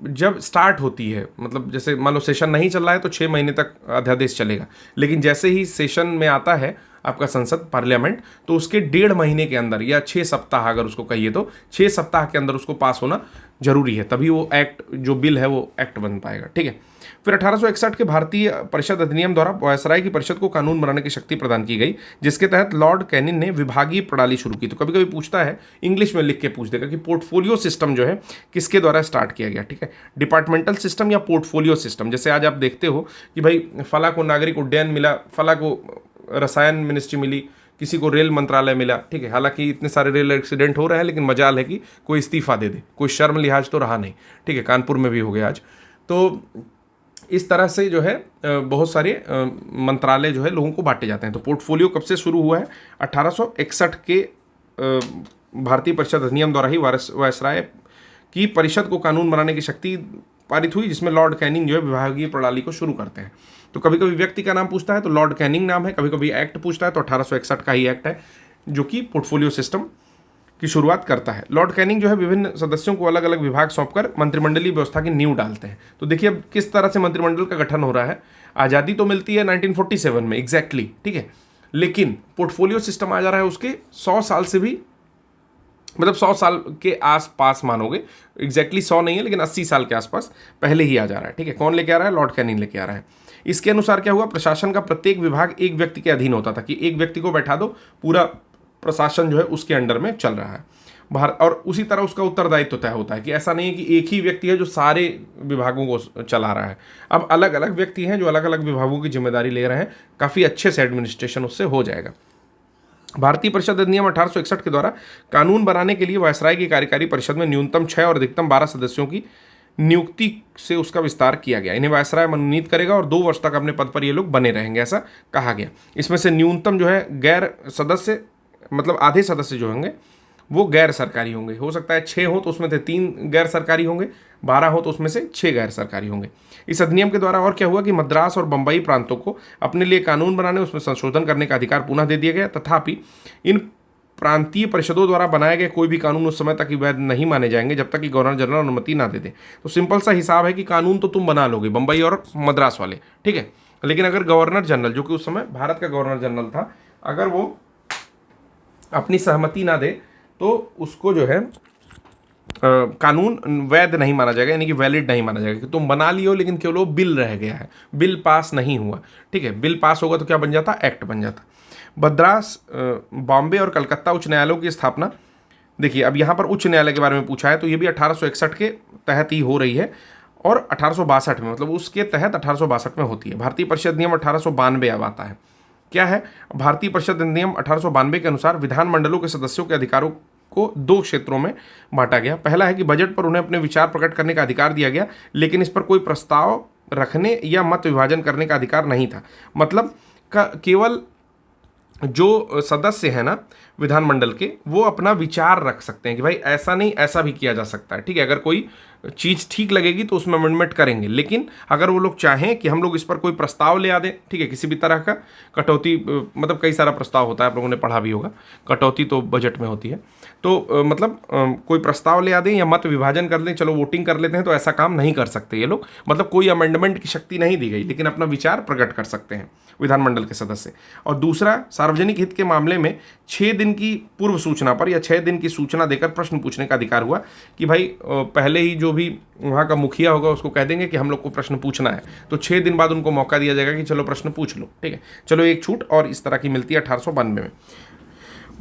जब स्टार्ट होती है, मतलब जैसे मान लो सेशन नहीं चल रहा है तो 6 महीने तक अध्यादेश चलेगा, लेकिन जैसे ही सेशन में आता है आपका संसद पार्लियामेंट, तो उसके 1.5 महीने के अंदर, या 6 सप्ताह अगर उसको कहिए तो 6 सप्ताह के अंदर उसको पास होना जरूरी है, तभी वो एक्ट जो बिल है वो एक्ट बन पाएगा। ठीक है, फिर 1861 के भारतीय परिषद अधिनियम द्वारा वायसराय की परिषद को कानून बनाने की शक्ति प्रदान की गई, जिसके तहत लॉर्ड कैनिंग ने विभागीय प्रणाली शुरू की। तो कभी कभी पूछता है, इंग्लिश में लिख के पूछ देगा कि पोर्टफोलियो सिस्टम जो है किसके द्वारा स्टार्ट किया गया। ठीक है, डिपार्टमेंटल सिस्टम या पोर्टफोलियो सिस्टम। जैसे आज आप देखते हो कि भाई फला को नागरिक उड्डयन मिला, फला को रसायन मिनिस्ट्री मिली, किसी को रेल मंत्रालय मिला। ठीक है, हालांकि इतने सारे रेल एक्सीडेंट हो रहे हैं, लेकिन मजाल है कि कोई इस्तीफा दे दे, कोई शर्म लिहाज तो रहा नहीं। ठीक है, कानपुर में भी हो गया आज। तो इस तरह से जो है बहुत सारे मंत्रालय जो है लोगों को बांटे जाते हैं। तो पोर्टफोलियो कब से शुरू हुआ है? 1861 के भारतीय परिषद अधिनियम द्वारा ही वायसराय की परिषद को कानून बनाने की शक्ति पारित हुई, जिसमें लॉर्ड कैनिंग जो है विभागीय प्रणाली को शुरू करते हैं। तो कभी कभी व्यक्ति का नाम पूछता है तो लॉर्ड कैनिंग नाम है, कभी कभी एक्ट पूछता है तो 1861 का ही एक्ट है जो कि पोर्टफोलियो सिस्टम की शुरुआत करता है। लॉर्ड कैनिंग जो है विभिन्न सदस्यों को अलग अलग विभाग सौंपकर मंत्रिमंडलीय व्यवस्था की नींव डालते हैं। तो देखिए अब किस तरह से मंत्रिमंडल का गठन हो रहा है। आज़ादी तो मिलती है 1947 में एग्जैक्टली, ठीक है, लेकिन पोर्टफोलियो सिस्टम आ जा रहा है उसके 100 साल से भी, मतलब 100 साल के आसपास मानोगे, एग्जैक्टली 100 नहीं है लेकिन 80 साल के आसपास पहले ही आ जा रहा है। ठीक है, कौन लेके आ रहा है? लॉर्ड कैनिंग लेके आ रहा है। इसके अनुसार क्या हुआ? प्रशासन का प्रत्येक विभाग एक व्यक्ति के अधीन होता था, कि एक व्यक्ति को बैठा दो, पूरा प्रशासन जो है उसके अंडर में चल रहा है भारत। और उसी तरह उसका उत्तरदायित्व तय होता है, कि ऐसा नहीं है कि एक ही व्यक्ति है जो सारे विभागों को चला रहा है। अब अलग अलग व्यक्ति हैं जो अलग अलग विभागों की जिम्मेदारी ले रहे हैं, काफ़ी अच्छे से एडमिनिस्ट्रेशन उससे हो जाएगा। भारतीय परिषद अधिनियम 1861 के द्वारा कानून बनाने के लिए वायसराय की कार्यकारी परिषद में न्यूनतम 6 और अधिकतम 12 सदस्यों की नियुक्ति से उसका विस्तार किया गया। इन्हें वायसराय मनोनीत करेगा और 2 वर्ष तक अपने पद पर ये लोग बने रहेंगे, ऐसा कहा गया। इसमें से न्यूनतम जो है गैर सदस्य, मतलब आधे सदस्य जो होंगे वो गैर सरकारी होंगे। हो सकता है 6 हो तो उसमें से 3 गैर सरकारी होंगे, 12 हो तो उसमें से 6 गैर सरकारी होंगे। इस अधिनियम के द्वारा और क्या हुआ कि मद्रास और बंबई प्रांतों को अपने लिए कानून बनाने, उसमें संशोधन करने का अधिकार पुनः दे दिया गया। तथापि इन प्रांतीय परिषदों द्वारा बनाए गए कोई भी कानून उस समय तक वैध नहीं माने जाएंगे जब तक कि गवर्नर जनरल अनुमति ना दे दे। तो सिंपल सा हिसाब है कि कानून तो तुम बना लोगे, बंबई और मद्रास वाले, ठीक है, लेकिन अगर गवर्नर जनरल, जो कि उस समय भारत का गवर्नर जनरल था, अगर वो अपनी सहमति ना दे तो उसको जो है कानून वैध नहीं माना जाएगा, यानी कि वैलिड नहीं माना जाएगा। कि तुम बना लियो लेकिन केवल वो बिल रह गया है, बिल पास नहीं हुआ। ठीक है, बिल पास होगा तो क्या बन जाता? एक्ट बन जाता। मद्रास, बॉम्बे और कलकत्ता उच्च न्यायालयों की स्थापना, देखिए अब यहाँ पर उच्च न्यायालय के बारे में पूछा है, तो ये भी 1861 के तहत ही हो रही है और 1862 में, मतलब उसके तहत 1862 में होती है। भारतीय परिषद अधिनियम 1892 अब आता है। क्या है? भारतीय परिषद अधिनियम 1892 के अनुसार विधानमंडलों के सदस्यों के अधिकारों को 2 क्षेत्रों में बांटा गया। पहला है कि बजट पर उन्हें अपने विचार प्रकट करने का अधिकार दिया गया, लेकिन इस पर कोई प्रस्ताव रखने या मत विभाजन करने का अधिकार नहीं था। मतलब केवल जो सदस्य हैं ना विधानमंडल के, वो अपना विचार रख सकते हैं कि भाई ऐसा नहीं ऐसा भी किया जा सकता है। ठीक है, अगर कोई चीज़ ठीक लगेगी तो उसमें अमेंडमेंट करेंगे, लेकिन अगर वो लोग चाहें कि हम लोग इस पर कोई प्रस्ताव ले आ दें, ठीक है, किसी भी तरह का कटौती, मतलब कई सारा प्रस्ताव होता है, आप लोगों ने पढ़ा भी होगा, कटौती तो बजट में होती है, तो मतलब कोई प्रस्ताव ले आ दें या मत विभाजन कर दें, चलो वोटिंग कर लेते हैं, तो ऐसा काम नहीं कर सकते ये लोग। मतलब कोई अमेंडमेंट की शक्ति नहीं दी गई, लेकिन अपना विचार प्रकट कर सकते हैं विधानमंडल के सदस्य। और दूसरा, सार्वजनिक हित के मामले में 6 दिन की पूर्व सूचना पर या 6 दिन की सूचना देकर प्रश्न पूछने का अधिकार हुआ, कि भाई पहले ही जो भी वहाँ का मुखिया होगा उसको कह देंगे कि हम लोग को प्रश्न पूछना है, तो 6 दिन बाद उनको मौका दिया जाएगा कि चलो प्रश्न पूछ लो। ठीक है, चलो एक छूट और इस तरह की मिलती है 1892 में।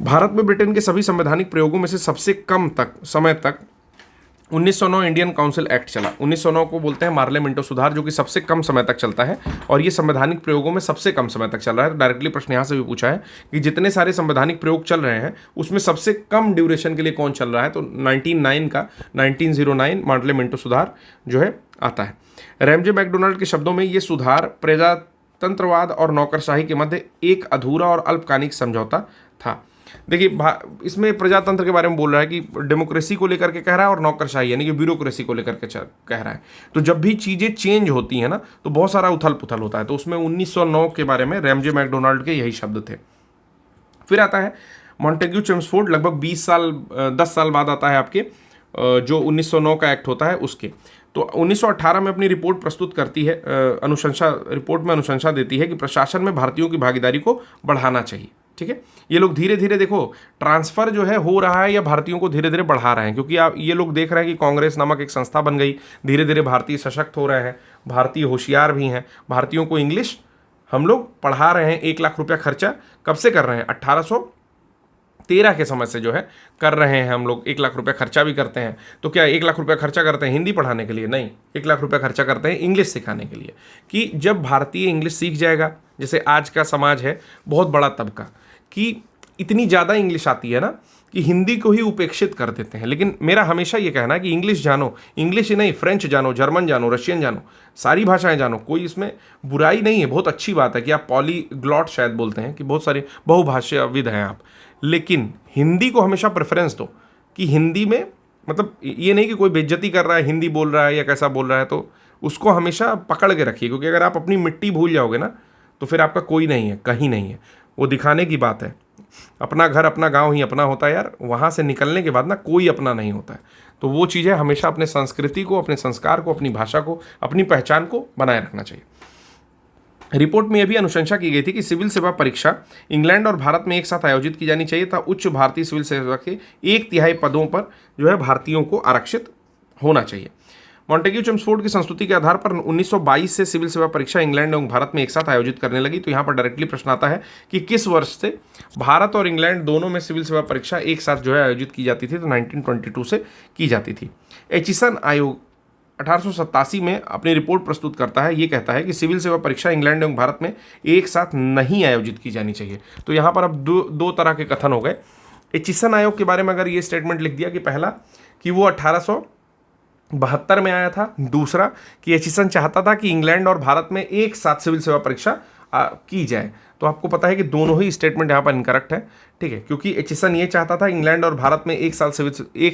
भारत में ब्रिटेन के सभी संवैधानिक प्रयोगों में से सबसे कम समय तक 1909 इंडियन काउंसिल एक्ट चला। 1909 को बोलते हैं मार्ले मिंटो सुधार, जो कि सबसे कम समय तक चलता है और ये संवैधानिक प्रयोगों में सबसे कम समय तक चल रहा है। डायरेक्टली प्रश्न यहाँ से भी पूछा है कि जितने सारे संवैधानिक प्रयोग चल रहे हैं उसमें सबसे कम ड्यूरेशन के लिए कौन चल रहा है, तो 1909 मार्ले मिंटो सुधार जो है आता है। रैमजे मैकडोनाल्ड के शब्दों में ये सुधार प्रजातंत्रवाद और नौकरशाही के मध्य एक अधूरा और अल्पकालिक समझौता था। देखिए इसमें प्रजातंत्र के बारे में बोल रहा है कि डेमोक्रेसी को लेकर के कह रहा है और नौकरशाही यानी कि ब्यूरोक्रेसी को लेकर के कह रहा है। तो जब भी चीज़ें चेंज होती हैं ना तो बहुत सारा उथल पुथल होता है। तो उसमें 1909 के बारे में रैमजे मैकडोनाल्ड के यही शब्द थे। फिर आता है मॉन्टेग्यू चेम्सफोर्ड, लगभग 10 साल बाद आता है आपके जो 1909 का एक्ट होता है उसके। तो 1918 में अपनी रिपोर्ट प्रस्तुत करती है, रिपोर्ट में अनुशंसा देती है कि प्रशासन में भारतीयों की भागीदारी को बढ़ाना चाहिए। ठीक है, ये लोग धीरे धीरे देखो ट्रांसफर जो है हो रहा है या भारतीयों को धीरे धीरे बढ़ा रहे हैं, क्योंकि आप ये लोग देख रहे हैं कि कांग्रेस नामक एक संस्था बन गई, धीरे धीरे भारतीय सशक्त हो रहे हैं, भारतीय होशियार भी हैं, भारतीयों को इंग्लिश हम लोग पढ़ा रहे हैं। 1 लाख रुपया खर्चा कब से कर रहे हैं, 1813 के समय से जो है कर रहे हैं हम लोग। 1 लाख रुपया खर्चा भी करते हैं। तो क्या 1 लाख रुपया खर्चा करते हैं हिंदी पढ़ाने के लिए? नहीं, 1 लाख रुपया खर्चा करते हैं इंग्लिश सिखाने के लिए, कि जब भारतीय इंग्लिश सीख जाएगा, जैसे आज का समाज है बहुत बड़ा तबका कि इतनी ज़्यादा इंग्लिश आती है ना कि हिंदी को ही उपेक्षित कर देते हैं। लेकिन मेरा हमेशा ये कहना है कि इंग्लिश जानो, इंग्लिश ही नहीं, फ्रेंच जानो, जर्मन जानो, रशियन जानो, सारी भाषाएं जानो, कोई इसमें बुराई नहीं है। बहुत अच्छी बात है कि आप पॉलीग्लॉट शायद बोलते हैं, कि बहुत सारे बहुभाषाविद हैं आप, लेकिन हिंदी को हमेशा प्रेफरेंस दो। कि हिंदी में मतलब ये नहीं कि कोई बेइज्जती कर रहा है, हिंदी बोल रहा है या कैसा बोल रहा है, तो उसको हमेशा पकड़ के रखिए, क्योंकि अगर आप अपनी मिट्टी भूल जाओगे ना तो फिर आपका कोई नहीं है, कहीं नहीं है। वो दिखाने की बात है। अपना घर अपना गांव ही अपना होता है यार, वहाँ से निकलने के बाद ना कोई अपना नहीं होता है। तो वो चीज़ें हमेशा अपने संस्कृति को, अपने संस्कार को, अपनी भाषा को, अपनी पहचान को बनाए रखना चाहिए। रिपोर्ट में यह भी अनुशंसा की गई थी कि सिविल सेवा परीक्षा इंग्लैंड और भारत में एक साथ आयोजित की जानी चाहिए था। उच्च भारतीय सिविल सेवा के 1/3 पदों पर जो है भारतीयों को आरक्षित होना चाहिए। मॉन्टेग्यू चेम्सफोर्ड की संस्तुति के आधार पर 1922 से सिविल सेवा परीक्षा इंग्लैंड एवं भारत में एक साथ आयोजित करने लगी। तो यहाँ पर डायरेक्टली प्रश्न आता है कि किस वर्ष से भारत और इंग्लैंड दोनों में सिविल सेवा परीक्षा एक साथ जो है आयोजित की जाती थी? तो 1922 से की जाती थी। एचिसन आयोग 1887 में अपनी रिपोर्ट प्रस्तुत करता है। ये कहता है कि सिविल सेवा परीक्षा इंग्लैंड एवं भारत में एक साथ नहीं आयोजित की जानी चाहिए। तो यहाँ पर अब दो तरह के कथन हो गए। एचिसन आयोग के बारे में अगर ये स्टेटमेंट लिख दिया कि पहला कि वो 1872 में आया था, दूसरा कि एचिसन चाहता था कि इंग्लैंड और भारत में एक साथ सिविल सेवा परीक्षा की जाए, तो आपको पता है कि दोनों ही स्टेटमेंट यहाँ पर इनकरेक्ट है। ठीक है, क्योंकि एचिसन ये चाहता था इंग्लैंड और भारत में एक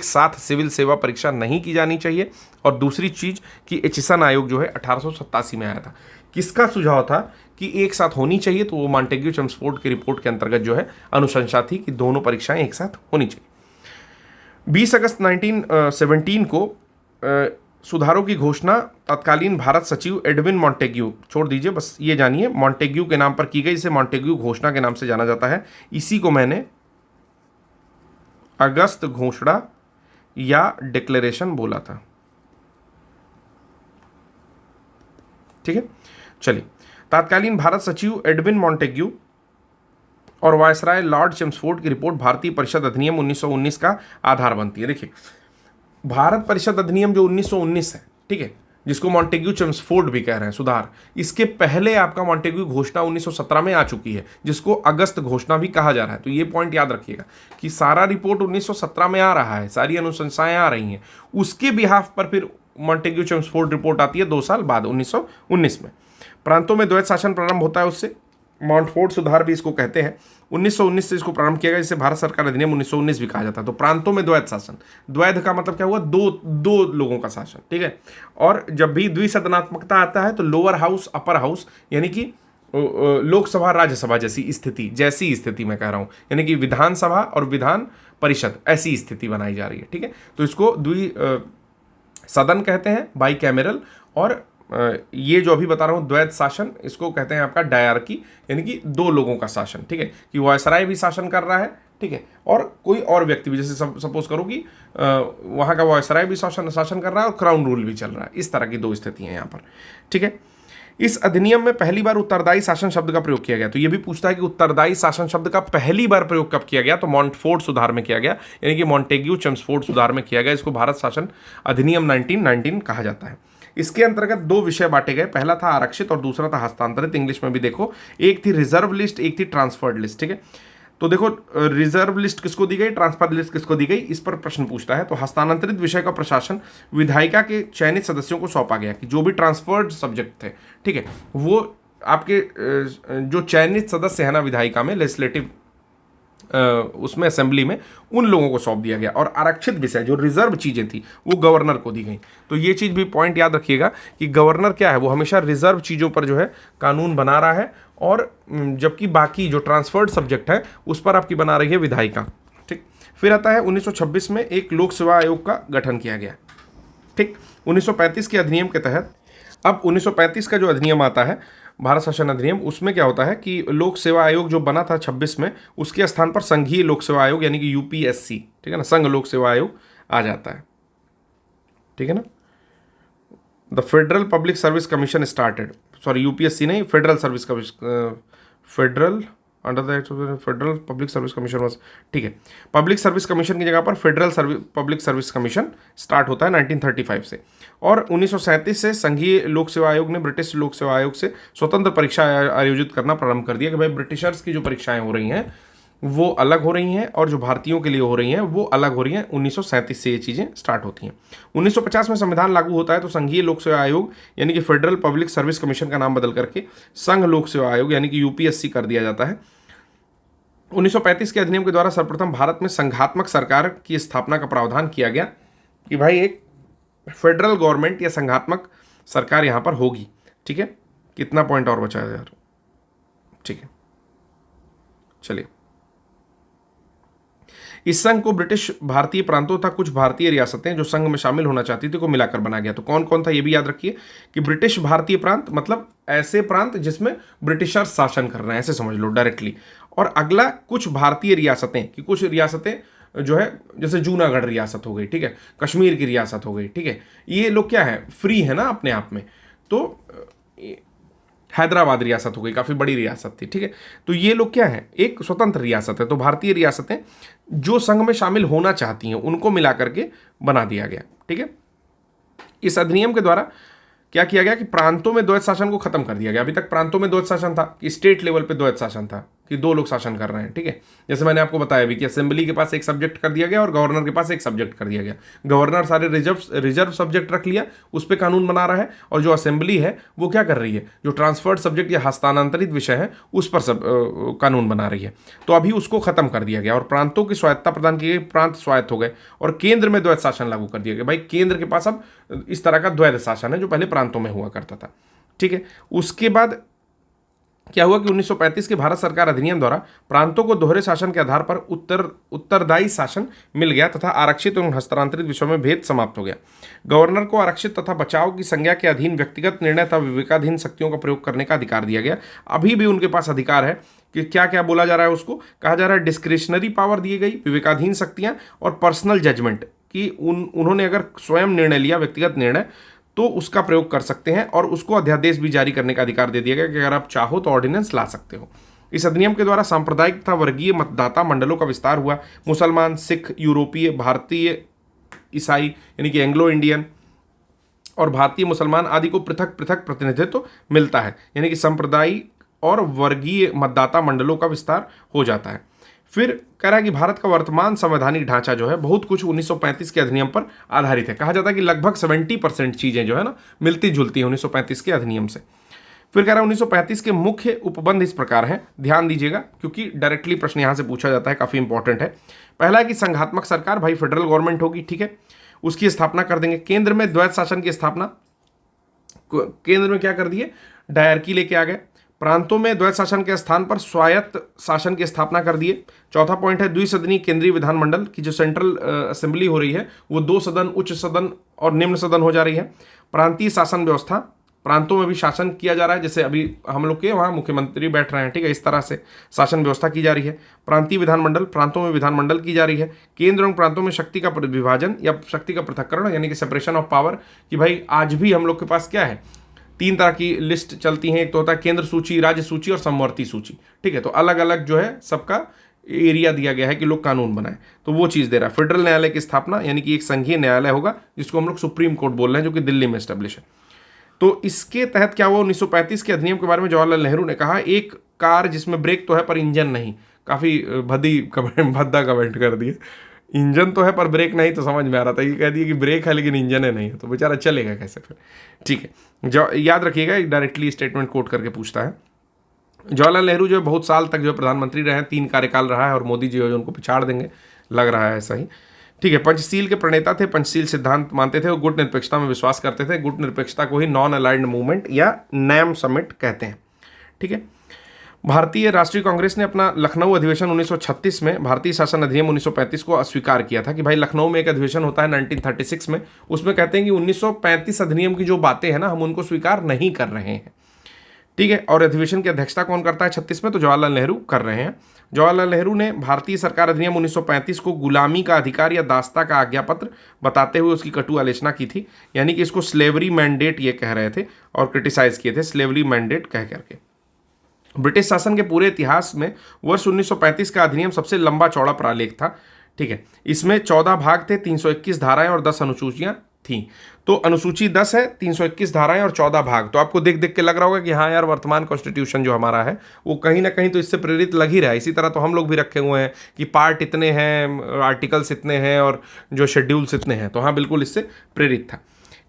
साथ सिविल सेवा परीक्षा नहीं की जानी चाहिए, और दूसरी चीज़ कि एचिसन आयोग जो है 1887 में आया था। किसका सुझाव था कि एक साथ होनी चाहिए? तो वो मॉन्टेग्यू चेम्सफोर्ड की रिपोर्ट के अंतर्गत जो है अनुशंसा थी कि दोनों परीक्षाएं एक साथ होनी चाहिए। 20 अगस्त 1917 को सुधारों की घोषणा तत्कालीन भारत सचिव एडविन मॉन्टेग्यू, छोड़ दीजिए बस ये जानिए, मॉन्टेग्यू के नाम पर की गई। इसे मॉन्टेग्यू घोषणा के नाम से जाना जाता है। इसी को मैंने अगस्त घोषणा या डिक्लेरेशन बोला था। ठीक है, चलिए। तत्कालीन भारत सचिव एडविन मॉन्टेग्यू और वायसराय लॉर्ड चेम्सफोर्ड की रिपोर्ट भारतीय परिषद अधिनियम 1919 का आधार बनती है। देखिए, भारत परिषद अधिनियम जो 1919 है, ठीक है, जिसको मॉन्टेग्यू चेम्सफोर्ड भी कह रहे हैं सुधार, इसके पहले आपका मॉन्टेग्यू घोषणा 1917 में आ चुकी है, जिसको अगस्त घोषणा भी कहा जा रहा है। तो ये पॉइंट याद रखिएगा कि सारा रिपोर्ट 1917 में आ रहा है, सारी अनुशंसाएं आ रही हैं, उसके बिहाफ पर फिर मॉन्टेग्यू चेम्सफोर्ड रिपोर्ट आती है 2 साल बाद 1919 में। प्रांतों में द्वैध शासन प्रारंभ होता है उससे, मॉन्टफोर्ड सुधार भी इसको कहते हैं। 1919 से इसको प्रारंभ किया गया, जिसे भारत सरकार अधिनियम 1919 भी कहा जाता है। तो प्रांतों में द्वैध शासन, द्वैध का मतलब क्या हुआ? दो लोगों का शासन। ठीक है, और जब भी द्विसदनात्मकता आता है तो लोअर हाउस अपर हाउस, यानी कि लोकसभा राज्यसभा जैसी स्थिति मैं कह रहा हूँ, यानी कि विधानसभा और विधान परिषद ऐसी स्थिति बनाई जा रही है। ठीक है, तो इसको सदन कहते हैं, बाई कैमरल, और ये जो अभी बता रहा हूँ द्वैध शासन, इसको कहते हैं आपका डायरकी, यानी कि 2 लोगों का शासन। ठीक है, कि वायसराय भी शासन कर रहा है, ठीक है, और कोई और व्यक्ति भी, जैसे सपोज करो कि वहाँ का वायसराय भी शासन कर रहा है और क्राउन रूल भी चल रहा है, इस तरह की दो स्थितियाँ हैं यहाँ पर। ठीक है, इस अधिनियम में पहली बार उत्तरदायी शासन शब्द का प्रयोग किया गया। तो ये भी पूछता है कि उत्तरदायी शासन शब्द का पहली बार प्रयोग कब किया गया, तो मॉन्टफोर्ड सुधार में किया गया, यानी कि मॉन्टेग्यू चेम्सफोर्ड सुधार में किया गया। इसको भारत शासन अधिनियम 1919 कहा जाता है। इसके अंतर्गत दो विषय बांटे गए, पहला था आरक्षित और दूसरा था हस्तांतरित। इंग्लिश में भी देखो, एक थी रिजर्व लिस्ट, एक थी ट्रांसफर्ड लिस्ट। ठीक है, तो देखो रिजर्व लिस्ट किसको दी गई, ट्रांसफर लिस्ट किसको दी गई, इस पर प्रश्न पूछता है। तो हस्तांतरित विषय का प्रशासन विधायिका के चयनित सदस्यों को सौंपा गया, कि जो भी ट्रांसफर्ड सब्जेक्ट थे, ठीक है, वो आपके जो चयनित सदस्य है ना विधायिका में, लेजिस्लेटिव उसमें असेंबली में, उन लोगों को सौंप दिया गया। और आरक्षित विषय जो रिजर्व चीज़ें थी वो गवर्नर को दी गई। तो ये चीज़ भी पॉइंट याद रखिएगा कि गवर्नर क्या है, वो हमेशा रिजर्व चीज़ों पर जो है कानून बना रहा है, और जबकि बाकी जो ट्रांसफर्ड सब्जेक्ट है उस पर आपकी बना रही है विधायिका। ठीक, फिर आता है 1926 में एक लोक सेवा आयोग का गठन किया गया। ठीक, 1935 के अधिनियम के तहत, अब 1935 का जो अधिनियम आता है भारत शासन अधिनियम, उसमें क्या होता है कि लोक सेवा आयोग जो बना था 26 में, उसके स्थान पर संघीय लोक सेवा आयोग यानी कि यूपीएससी, ठीक है ना, संघ लोक सेवा आयोग आ जाता है। ठीक है ना, the federal public service commission started, sorry UPSC नहीं, federal service commission, federal under the federal public service commission was, ठीक है, पब्लिक सर्विस कमीशन की जगह पर federal public service commission start होता है 1935 से। और 1937 से संघीय लोक सेवा आयोग ने ब्रिटिश लोक सेवा आयोग से स्वतंत्र परीक्षा आयोजित करना प्रारंभ कर दिया, कि भाई ब्रिटिशर्स की जो परीक्षाएं हो रही हैं वो अलग हो रही हैं और जो भारतीयों के लिए हो रही हैं वो अलग हो रही हैं। 1937 से ये चीज़ें स्टार्ट होती हैं। 1950 में संविधान लागू होता है, तो संघीय लोक सेवा आयोग यानी कि फेडरल पब्लिक सर्विस कमीशन का नाम बदल करके संघ लोक सेवा आयोग यानी कि यूपीएससी कर दिया जाता है। 1935 के अधिनियम के द्वारा सर्वप्रथम भारत में संघात्मक सरकार की स्थापना का प्रावधान किया गया, कि भाई एक फेडरल गवर्नमेंट या संघात्मक सरकार यहाँ पर होगी। ठीक है, कितना पॉइंट और बचा है यार, ठीक है, चलिए। इस संघ को ब्रिटिश भारतीय प्रांतों तथा कुछ भारतीय रियासतें जो संघ में शामिल होना चाहती थी को मिलाकर बना गया। तो कौन कौन था ये भी याद रखिए, कि ब्रिटिश भारतीय प्रांत मतलब ऐसे प्रांत जिसमें ब्रिटिशर शासन कर रहे हैं, ऐसे समझ लो डायरेक्टली। और अगला कुछ भारतीय रियासतें, कि कुछ रियासतें जो है, जैसे जूनागढ़ रियासत हो गई, ठीक है, कश्मीर की रियासत हो गई, ठीक है, ये लोग क्या है, फ्री है ना अपने आप में। तो हैदराबाद रियासत हो गई, काफ़ी बड़ी रियासत थी, ठीक है, तो ये लोग क्या है, एक स्वतंत्र रियासत है। तो भारतीय रियासतें जो संघ में शामिल होना चाहती हैं उनको मिला करके बना दिया गया। ठीक है, इस अधिनियम के द्वारा क्या किया गया कि प्रांतों में द्वैत शासन को खत्म कर दिया गया। अभी तक प्रांतों में द्वैत शासन था, कि स्टेट लेवल पे द्वैत शासन था, कि दो लोग शासन कर रहे हैं। ठीक है, जैसे मैंने आपको बताया भी कि असेंबली के पास एक सब्जेक्ट कर दिया गया और गवर्नर के पास एक सब्जेक्ट कर दिया गया। गवर्नर सारे रिजर्व सब्जेक्ट रख लिया, उस पर कानून बना रहा है, और जो असेंबली है वो क्या कर रही है, जो ट्रांसफर्ड सब्जेक्ट या हस्तांतरित विषय है उस पर सब कानून बना रही है। तो अभी उसको खत्म कर दिया गया और प्रांतों की स्वायत्ता प्रदान की गई, प्रांत स्वायत्त हो गए, और केंद्र में द्वैत शासन लागू कर दिया गया। भाई केंद्र के पास अब इस तरह का द्वैत शासन है जो पहले प्रांतों में हुआ करता था। ठीक है, उसके बाद क्या हुआ कि 1935 के भारत सरकार अधिनियम द्वारा प्रांतों को दोहरे शासन के आधार पर उत्तरदायी शासन मिल गया, तथा आरक्षित एवं हस्तांतरित विषयों में भेद समाप्त हो गया। गवर्नर को आरक्षित तथा बचाव की संज्ञा के अधीन व्यक्तिगत निर्णय तथा विवेकाधीन शक्तियों का प्रयोग करने का अधिकार दिया गया। अभी भी उनके पास अधिकार है, कि क्या क्या बोला जा रहा है, उसको कहा जा रहा है डिस्क्रिशनरी पावर दी गई, विवेकाधीन शक्तियाँ और पर्सनल जजमेंट, कि उन्होंने अगर स्वयं निर्णय लिया, व्यक्तिगत निर्णय, तो उसका प्रयोग कर सकते हैं, और उसको अध्यादेश भी जारी करने का अधिकार दे दिया गया कि अगर आप चाहो तो ऑर्डिनेंस ला सकते हो। इस अधिनियम के द्वारा सांप्रदायिक तथा वर्गीय मतदाता मंडलों का विस्तार हुआ। मुसलमान, सिख, यूरोपीय, भारतीय ईसाई यानी कि एंग्लो इंडियन और भारतीय मुसलमान आदि को पृथक पृथक प्रतिनिधित्व मिलता है, यानी कि सांप्रदायिक और वर्गीय मतदाता मंडलों का विस्तार हो जाता है। फिर कह रहा है कि भारत का वर्तमान संवैधानिक ढांचा जो है बहुत कुछ 1935 के अधिनियम पर आधारित है। कहा जाता है कि लगभग 70% चीज़ें जो है ना मिलती जुलती हैं 1935 के अधिनियम से। फिर कह रहा है 1935 के मुख्य उपबंध इस प्रकार हैं, ध्यान दीजिएगा क्योंकि डायरेक्टली प्रश्न यहाँ से पूछा जाता है, काफ़ी इंपॉर्टेंट है। पहला है कि संघात्मक सरकार, भाई फेडरल गवर्नमेंट होगी, ठीक है, उसकी स्थापना कर देंगे। केंद्र में द्वैत शासन की स्थापना, केंद्र में क्या कर दिए, डायरकी लेके आ गए। प्रांतों में द्वैत शासन के स्थान पर स्वायत्त शासन की स्थापना कर दिए। चौथा पॉइंट है द्विसदनीय केंद्रीय विधानमंडल की जो सेंट्रल असेंबली हो रही है वो 2 सदन, उच्च सदन और निम्न सदन हो जा रही है। प्रांतीय शासन व्यवस्था, प्रांतों में भी शासन किया जा रहा है, जैसे अभी हम लोग के वहाँ मुख्यमंत्री बैठ रहे हैं, ठीक है, इस तरह से शासन व्यवस्था की जा रही है। प्रांतीय विधानमंडल, प्रांतों में विधानमंडल की जा रही है। केंद्र एवं प्रांतों में शक्ति का विभाजन या शक्ति का पृथक्करण यानी कि सेपरेशन ऑफ पावर, कि भाई आज भी हम लोग के पास क्या है, 3 तरह की लिस्ट चलती हैं। एक तो होता है केंद्र सूची, राज्य सूची और समवर्ती सूची, ठीक है। तो अलग अलग जो है सबका एरिया दिया गया है कि लोग कानून बनाए, तो वो चीज़ दे रहा है। फेडरल न्यायालय की स्थापना यानी कि एक संघीय न्यायालय होगा जिसको हम लोग सुप्रीम कोर्ट बोल रहे हैं, जो कि दिल्ली में एस्टेब्लिश है। तो इसके तहत क्या हुआ, 1935 के अधिनियम के बारे में जवाहरलाल नेहरू ने कहा, एक कार जिसमें ब्रेक तो है पर इंजन नहीं। काफ़ी भद्दा कमेंट कर दिए, इंजन तो है पर ब्रेक नहीं, तो समझ में आ रहा था, ये कह दिया कि ब्रेक है लेकिन इंजन है नहीं है, तो बेचारा चलेगा कैसे फिर, ठीक है। जो याद रखिएगा, डायरेक्टली स्टेटमेंट कोट करके पूछता है। जवाहरलाल नेहरू जो है बहुत साल तक जो है प्रधानमंत्री रहे हैं, 3 कार्यकाल रहा है, और मोदी जी जो उनको पिछाड़ देंगे, लग रहा है ऐसा ही, ठीक है। पंचशील के प्रणेता थे, पंचशील सिद्धांत मानते थे, और गुट निरपेक्षता में विश्वास करते थे। गुट निरपेक्षता को ही नॉन अलाइंड मूवमेंट या नैम समिट कहते हैं, ठीक है। भारतीय राष्ट्रीय कांग्रेस ने अपना लखनऊ अधिवेशन 1936 में भारतीय शासन अधिनियम 1935 को अस्वीकार किया था, कि भाई लखनऊ में एक अधिवेशन होता है 1936 में, उसमें कहते हैं कि 1935 अधिनियम की जो बातें हैं ना, हम उनको स्वीकार नहीं कर रहे हैं, ठीक है। और अधिवेशन की अध्यक्षता कौन करता है 36 में, तो जवाहरलाल नेहरू कर रहे हैं। जवाहरलाल नेहरू ने भारतीय सरकार अधिनियम 1935 को गुलामी का अधिकार या दास्ता का आज्ञापत्र बताते हुए उसकी कटु आलोचना की थी, यानी कि इसको स्लेवरी मैंडेट ये कह रहे थे और क्रिटिसाइज किए थे, स्लेवरी मैंडेट कह करके। ब्रिटिश शासन के पूरे इतिहास में वर्ष 1935 का अधिनियम सबसे लंबा चौड़ा प्रालेख था, ठीक है। इसमें 14 भाग थे, 321 धाराएं और 10 अनुसूचियां थी। तो अनुसूची 10 है, 321 धाराएं और 14 भाग। तो आपको देख देख के लग रहा होगा कि हाँ यार, वर्तमान कॉन्स्टिट्यूशन जो हमारा है वो कहीं ना कहीं तो इससे प्रेरित लग ही रहा है। इसी तरह तो हम लोग भी रखे हुए हैं कि पार्ट इतने हैं, आर्टिकल्स इतने हैं और जो शेड्यूल्स इतने हैं, तो हाँ बिल्कुल इससे प्रेरित था।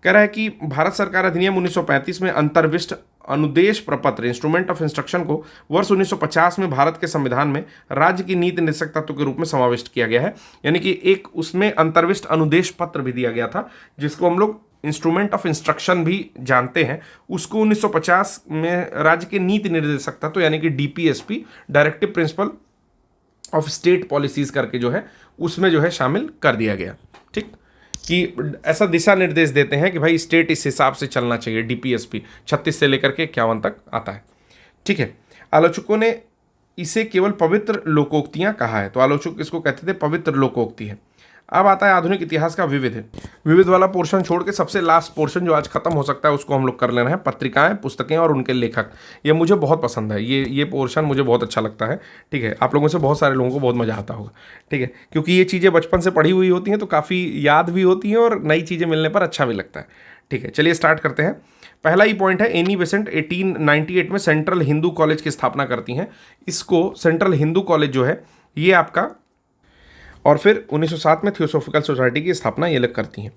कह रहा है कि भारत सरकार अधिनियम 1935 में अंतर्विष्ट अनुदेश प्रपत्र इंस्ट्रूमेंट ऑफ इंस्ट्रक्शन को वर्ष 1950 में भारत के संविधान में राज्य की नीति निर्देशक तत्व के रूप में समाविष्ट किया गया है। यानी कि एक उसमें अंतर्विष्ट अनुदेश पत्र भी दिया गया था, जिसको हम लोग इंस्ट्रूमेंट ऑफ इंस्ट्रक्शन भी जानते हैं। उसको 1950 में राज्य के नीति निर्देशक तत्व यानी कि DPSP, directive principle of state policies करके जो है उसमें जो है शामिल कर दिया गया, ठीक, कि ऐसा दिशा निर्देश देते हैं कि भाई स्टेट इस हिसाब से चलना चाहिए। डीपीएसपी 36 से लेकर के 51 तक आता है, ठीक है। आलोचकों ने इसे केवल पवित्र लोकोक्तियां कहा है, तो आलोचक इसको कहते थे पवित्र लोकोक्ति है। अब आता है आधुनिक इतिहास का विविध वाला पोर्शन छोड़ के सबसे लास्ट पोर्शन जो आज खत्म हो सकता है उसको हम लोग कर लेना है, पत्रिकाएं, पुस्तकें और उनके लेखक। ये मुझे बहुत पसंद है, ये पोर्शन मुझे बहुत अच्छा लगता है, ठीक है। आप लोगों से बहुत सारे लोगों को बहुत मजा आता होगा, ठीक है, क्योंकि ये चीज़ें बचपन से पढ़ी हुई होती हैं तो काफ़ी याद भी होती हैं और नई चीज़ें मिलने पर अच्छा भी लगता है, ठीक है। चलिए स्टार्ट करते हैं। पहला ही पॉइंट है, एनी बेसेंट 1898 में सेंट्रल हिंदू कॉलेज की स्थापना करती हैं। इसको सेंट्रल हिंदू कॉलेज जो है ये आपका, और फिर 1907 में थियोसॉफिकल सोसाइटी की स्थापना ये लोग करती हैं।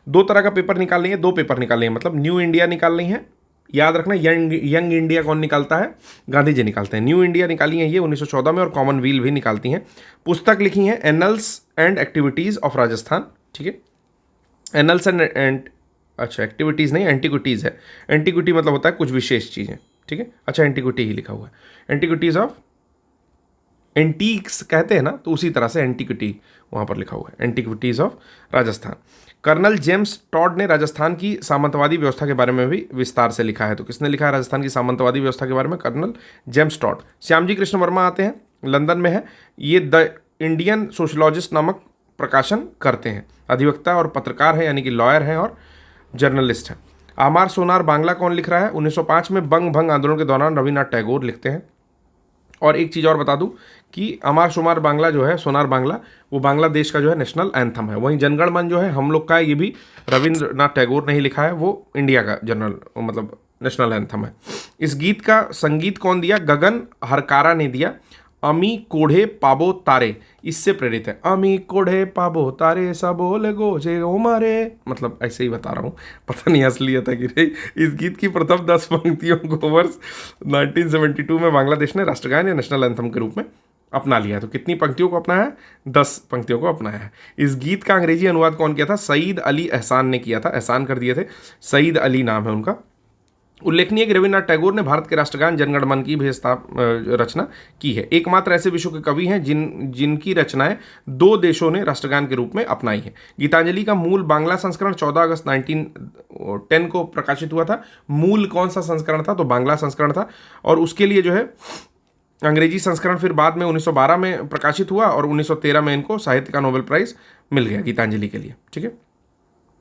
2 तरह का पेपर निकाल रही है, 2 पेपर निकाल रही है, मतलब न्यू इंडिया निकाल रही है। याद रखना, यंग इंडिया कौन निकालता है, गांधी जी निकालते हैं। न्यू इंडिया निकाली है ये 1914 में, और कॉमनवेल्थ भी निकालती हैं। पुस्तक लिखी है annuls and activities of Rajasthan, ठीक है। एनल्स एंड अच्छा एक्टिविटीज़ नहीं, एंटीक्विटीज़ है। एंटीक्विटी मतलब होता है कुछ विशेष चीज़ें, ठीक है। अच्छा एंटीक्विटी ही लिखा हुआ है, एंटीक्विटीज़ ऑफ, एंटीक्स कहते हैं ना, तो उसी तरह से एंटीक्विटी वहाँ पर लिखा हुआ है, antiquities of Rajasthan. Colonel James Tod ने राजस्थान की सामंतवादी व्यवस्था के बारे में भी विस्तार से लिखा है। तो किसने लिखा है राजस्थान की सामंतवादी व्यवस्था के बारे में, colonel James Tod. Shyamji Krishna Varma आते हैं, लंदन में है, ये द इंडियन सोशलॉजिस्ट नामक प्रकाशन करते हैं। अधिवक्ता और पत्रकार हैं, यानी कि लॉयर हैं और जर्नलिस्ट हैं। आमार सोनार बांग्ला कौन लिख रहा है, 1905 में बंग भंग आंदोलन के दौरान रविन्द्रनाथ टैगोर लिखते हैं। और एक चीज़ और बता दूं कि अमार सोनार बांग्ला जो है, सोनार बांग्ला, वो बांग्लादेश का जो है नेशनल एंथम है। वहीं जनगण मन जो है हम लोग का है, ये भी रविंद्रनाथ टैगोर ने ही लिखा है, वो इंडिया का जनरल मतलब नेशनल एंथम है। इस गीत का संगीत कौन दिया, गगन हरकारा ने दिया। अमी कोढ़े पाबो तारे इससे प्रेरित है। अमी कोढ़े पाबो तारे सबोले गोजे मारे, मतलब ऐसे ही बता रहा हूँ, पता नहीं असलियत है कि नहीं। इस गीत की प्रथम 10 पंक्तियों को वर्ष 1972 में बांग्लादेश ने राष्ट्रगान या नेशनल एंथम के रूप में अपना लिया। तो कितनी पंक्तियों को अपनाया है, 10 पंक्तियों को अपनाया है। इस गीत का अंग्रेजी अनुवाद कौन किया था, सईद अली एहसान ने किया था। एहसान कर दिए थे, सईद अली नाम है उनका। उल्लेखनीय कि रविन्द्रनाथ टैगोर ने भारत के राष्ट्रगान जनगण मन की भी रचना की है। एकमात्र ऐसे विश्व के कवि हैं जिनकी रचनाएं दो देशों ने राष्ट्रगान के रूप में अपनाई है। गीतांजलि का मूल बांग्ला संस्करण 14 अगस्त 1910 को प्रकाशित हुआ था। मूल कौन सा संस्करण था? तो बांग्ला संस्करण था। और उसके लिए जो है अंग्रेजी संस्करण फिर बाद में 1912 में प्रकाशित हुआ और 1913 में इनको साहित्य का नोबेल प्राइज मिल गया गीतांजलि के लिए। ठीक है,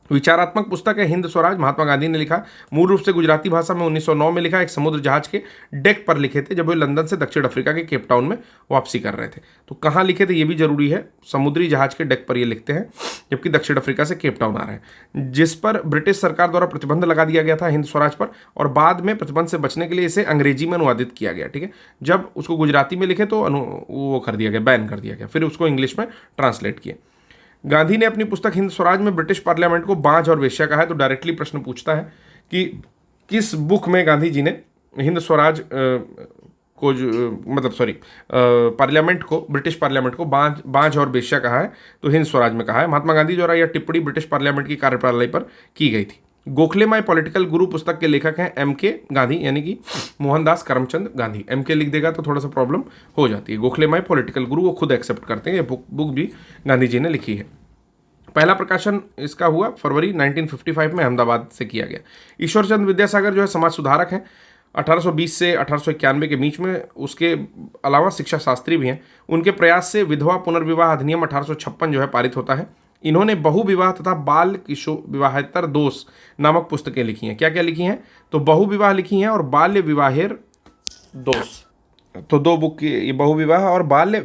विचारात्मक पुस्तक है हिंद स्वराज, महात्मा गांधी ने लिखा। मूल रूप से गुजराती भाषा में 1909 में लिखा। एक समुद्र जहाज के डेक पर लिखे थे जब वे लंदन से दक्षिण अफ्रीका के केप टाउन में वापसी कर रहे थे। तो कहाँ लिखे थे ये भी जरूरी है, समुद्री जहाज के डेक पर ये लिखते हैं जबकि दक्षिण अफ्रीका से केप टाउन आ रहे हैं, जिस पर ब्रिटिश सरकार द्वारा प्रतिबंध लगा दिया गया था हिंद स्वराज पर, और बाद में प्रतिबंध से बचने के लिए इसे अंग्रेजी में अनुवादित किया गया। ठीक है, जब उसको गुजराती में लिखे तो वो कर दिया गया, बैन कर दिया गया, फिर उसको इंग्लिश में ट्रांसलेट किया। गांधी ने अपनी पुस्तक हिंद स्वराज में ब्रिटिश पार्लियामेंट को बांझ और वेश्या कहा है। तो डायरेक्टली प्रश्न पूछता है कि किस बुक में गांधी जी ने हिंद स्वराज को पार्लियामेंट को, ब्रिटिश पार्लियामेंट को बांझ और वेश्या कहा है? तो हिंद स्वराज में कहा है। महात्मा गांधी द्वारा यह टिप्पणी ब्रिटिश पार्लियामेंट की कार्यप्रणाली पर की गई थी। गोखले माय पॉलिटिकल गुरु पुस्तक के लेखक हैं M.K. गांधी, यानी कि मोहनदास करमचंद गांधी। M.K. लिख देगा तो थोड़ा सा प्रॉब्लम हो जाती है। गोखले माय पॉलिटिकल गुरु वो खुद एक्सेप्ट करते हैं, ये बुक भी गांधी जी ने लिखी है। पहला प्रकाशन इसका हुआ फरवरी 1955 में अहमदाबाद से किया गया। ईश्वरचंद्र विद्यासागर जो है समाज सुधारक हैं, 1820 से 1891 के बीच में। उसके अलावा शिक्षा शास्त्री भी हैं। उनके प्रयास से विधवा पुनर्विवाह अधिनियम 1856 जो है पारित होता है। इन्होंने बहु विवाह तथा बाल किशोर विवाहेतर दोष नामक पुस्तकें लिखी हैं। क्या क्या लिखी हैं? तो बहु विवाह लिखी हैं और बाल्य विवाहेर दोष। तो दो बुक की, ये बहु विवाह और बाल्य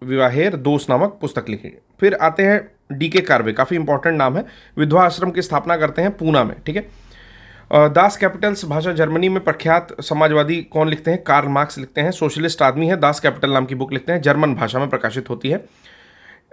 विवाहेर दोष नामक पुस्तक लिखी। फिर आते हैं D.K. कार्वे, काफ़ी इंपॉर्टेंट नाम है। विधवा आश्रम की स्थापना करते हैं पूना में। ठीक है, दास कैपिटल्स भाषा जर्मनी में प्रख्यात समाजवादी कौन लिखते हैं? कार्ल मार्क्स लिखते हैं। सोशलिस्ट आदमी है, दास कैपिटल नाम की बुक लिखते हैं। जर्मन भाषा में प्रकाशित होती है,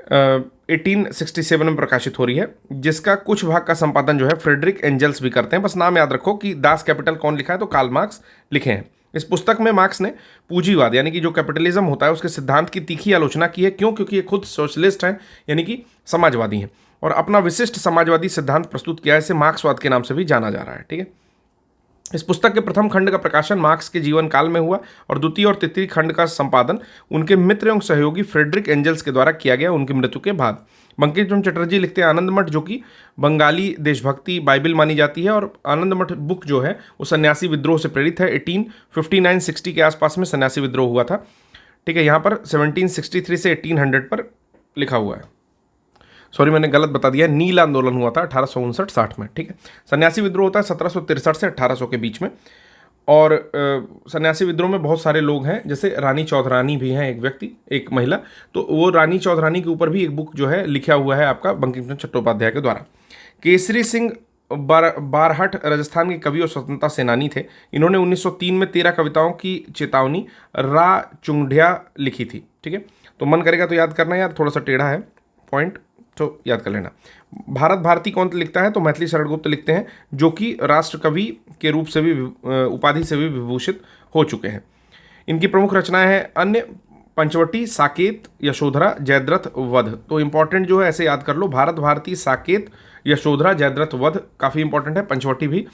1867 में प्रकाशित हो रही है, जिसका कुछ भाग का संपादन जो है फ्रेडरिक एंजल्स भी करते हैं। बस नाम याद रखो कि दास कैपिटल कौन लिखा है? तो कार्ल मार्क्स लिखे हैं। इस पुस्तक में मार्क्स ने पूंजीवाद यानी कि जो कैपिटलिज्म होता है उसके सिद्धांत की तीखी आलोचना की है। क्यों? क्योंकि ये खुद सोशलिस्ट हैं, यानी कि समाजवादी हैं, और अपना विशिष्ट समाजवादी सिद्धांत प्रस्तुत किया है। इसे मार्क्सवाद के नाम से भी जाना जा रहा है। ठीक है, इस पुस्तक के प्रथम खंड का प्रकाशन मार्क्स के जीवन काल में हुआ और द्वितीय और तृतीय खंड का संपादन उनके मित्र एवं सहयोगी फ्रेडरिक एंजल्स के द्वारा किया गया उनकी मृत्यु के बाद। बंकिम चंद्र चटर्जी लिखते हैं आनंद मठ, जो कि बंगाली देशभक्ति बाइबल मानी जाती है, और आनंद मठ बुक जो है वो सन्यासी विद्रोह से प्रेरित है। 1859-60 के आसपास में सन्यासी विद्रोह हुआ था। ठीक है, यहाँ पर 1763 से 1800 पर लिखा हुआ है। सॉरी, मैंने गलत बता दिया, नील आंदोलन हुआ था 1859-60 में। ठीक है, सन्यासी विद्रोह होता है 1763 से 1800 के बीच में। और सन्यासी विद्रोह में बहुत सारे लोग हैं, जैसे रानी चौधरानी भी हैं, एक व्यक्ति, एक महिला। तो वो रानी चौधरानी के ऊपर भी एक बुक जो है लिखा हुआ है आपका बंकिम चंद्र चट्टोपाध्याय के द्वारा। केसरी सिंह बारहट राजस्थान के कवि और स्वतंत्रता सेनानी थे। इन्होंने 1903 में 13 कविताओं की चेतावनी रा चुंगढ़िया लिखी थी। ठीक है, तो मन करेगा तो याद करना यार, थोड़ा सा टेढ़ा है पॉइंट, तो याद कर लेना। भारत भारती कौन लिखता है? तो मैथिली शरण गुप्त लिखते हैं, जो कि राष्ट्र कवि के रूप से भी उपाधि से भी विभूषित हो चुके हैं। इनकी प्रमुख रचनाएं हैं अन्य, पंचवटी, साकेत, यशोधरा, जयद्रथ वध। तो इंपॉर्टेंट जो है ऐसे याद कर लो, भारत भारती, साकेत, यशोधरा, जयद्रथ वध काफ़ी इंपॉर्टेंट है। पंचवटी भी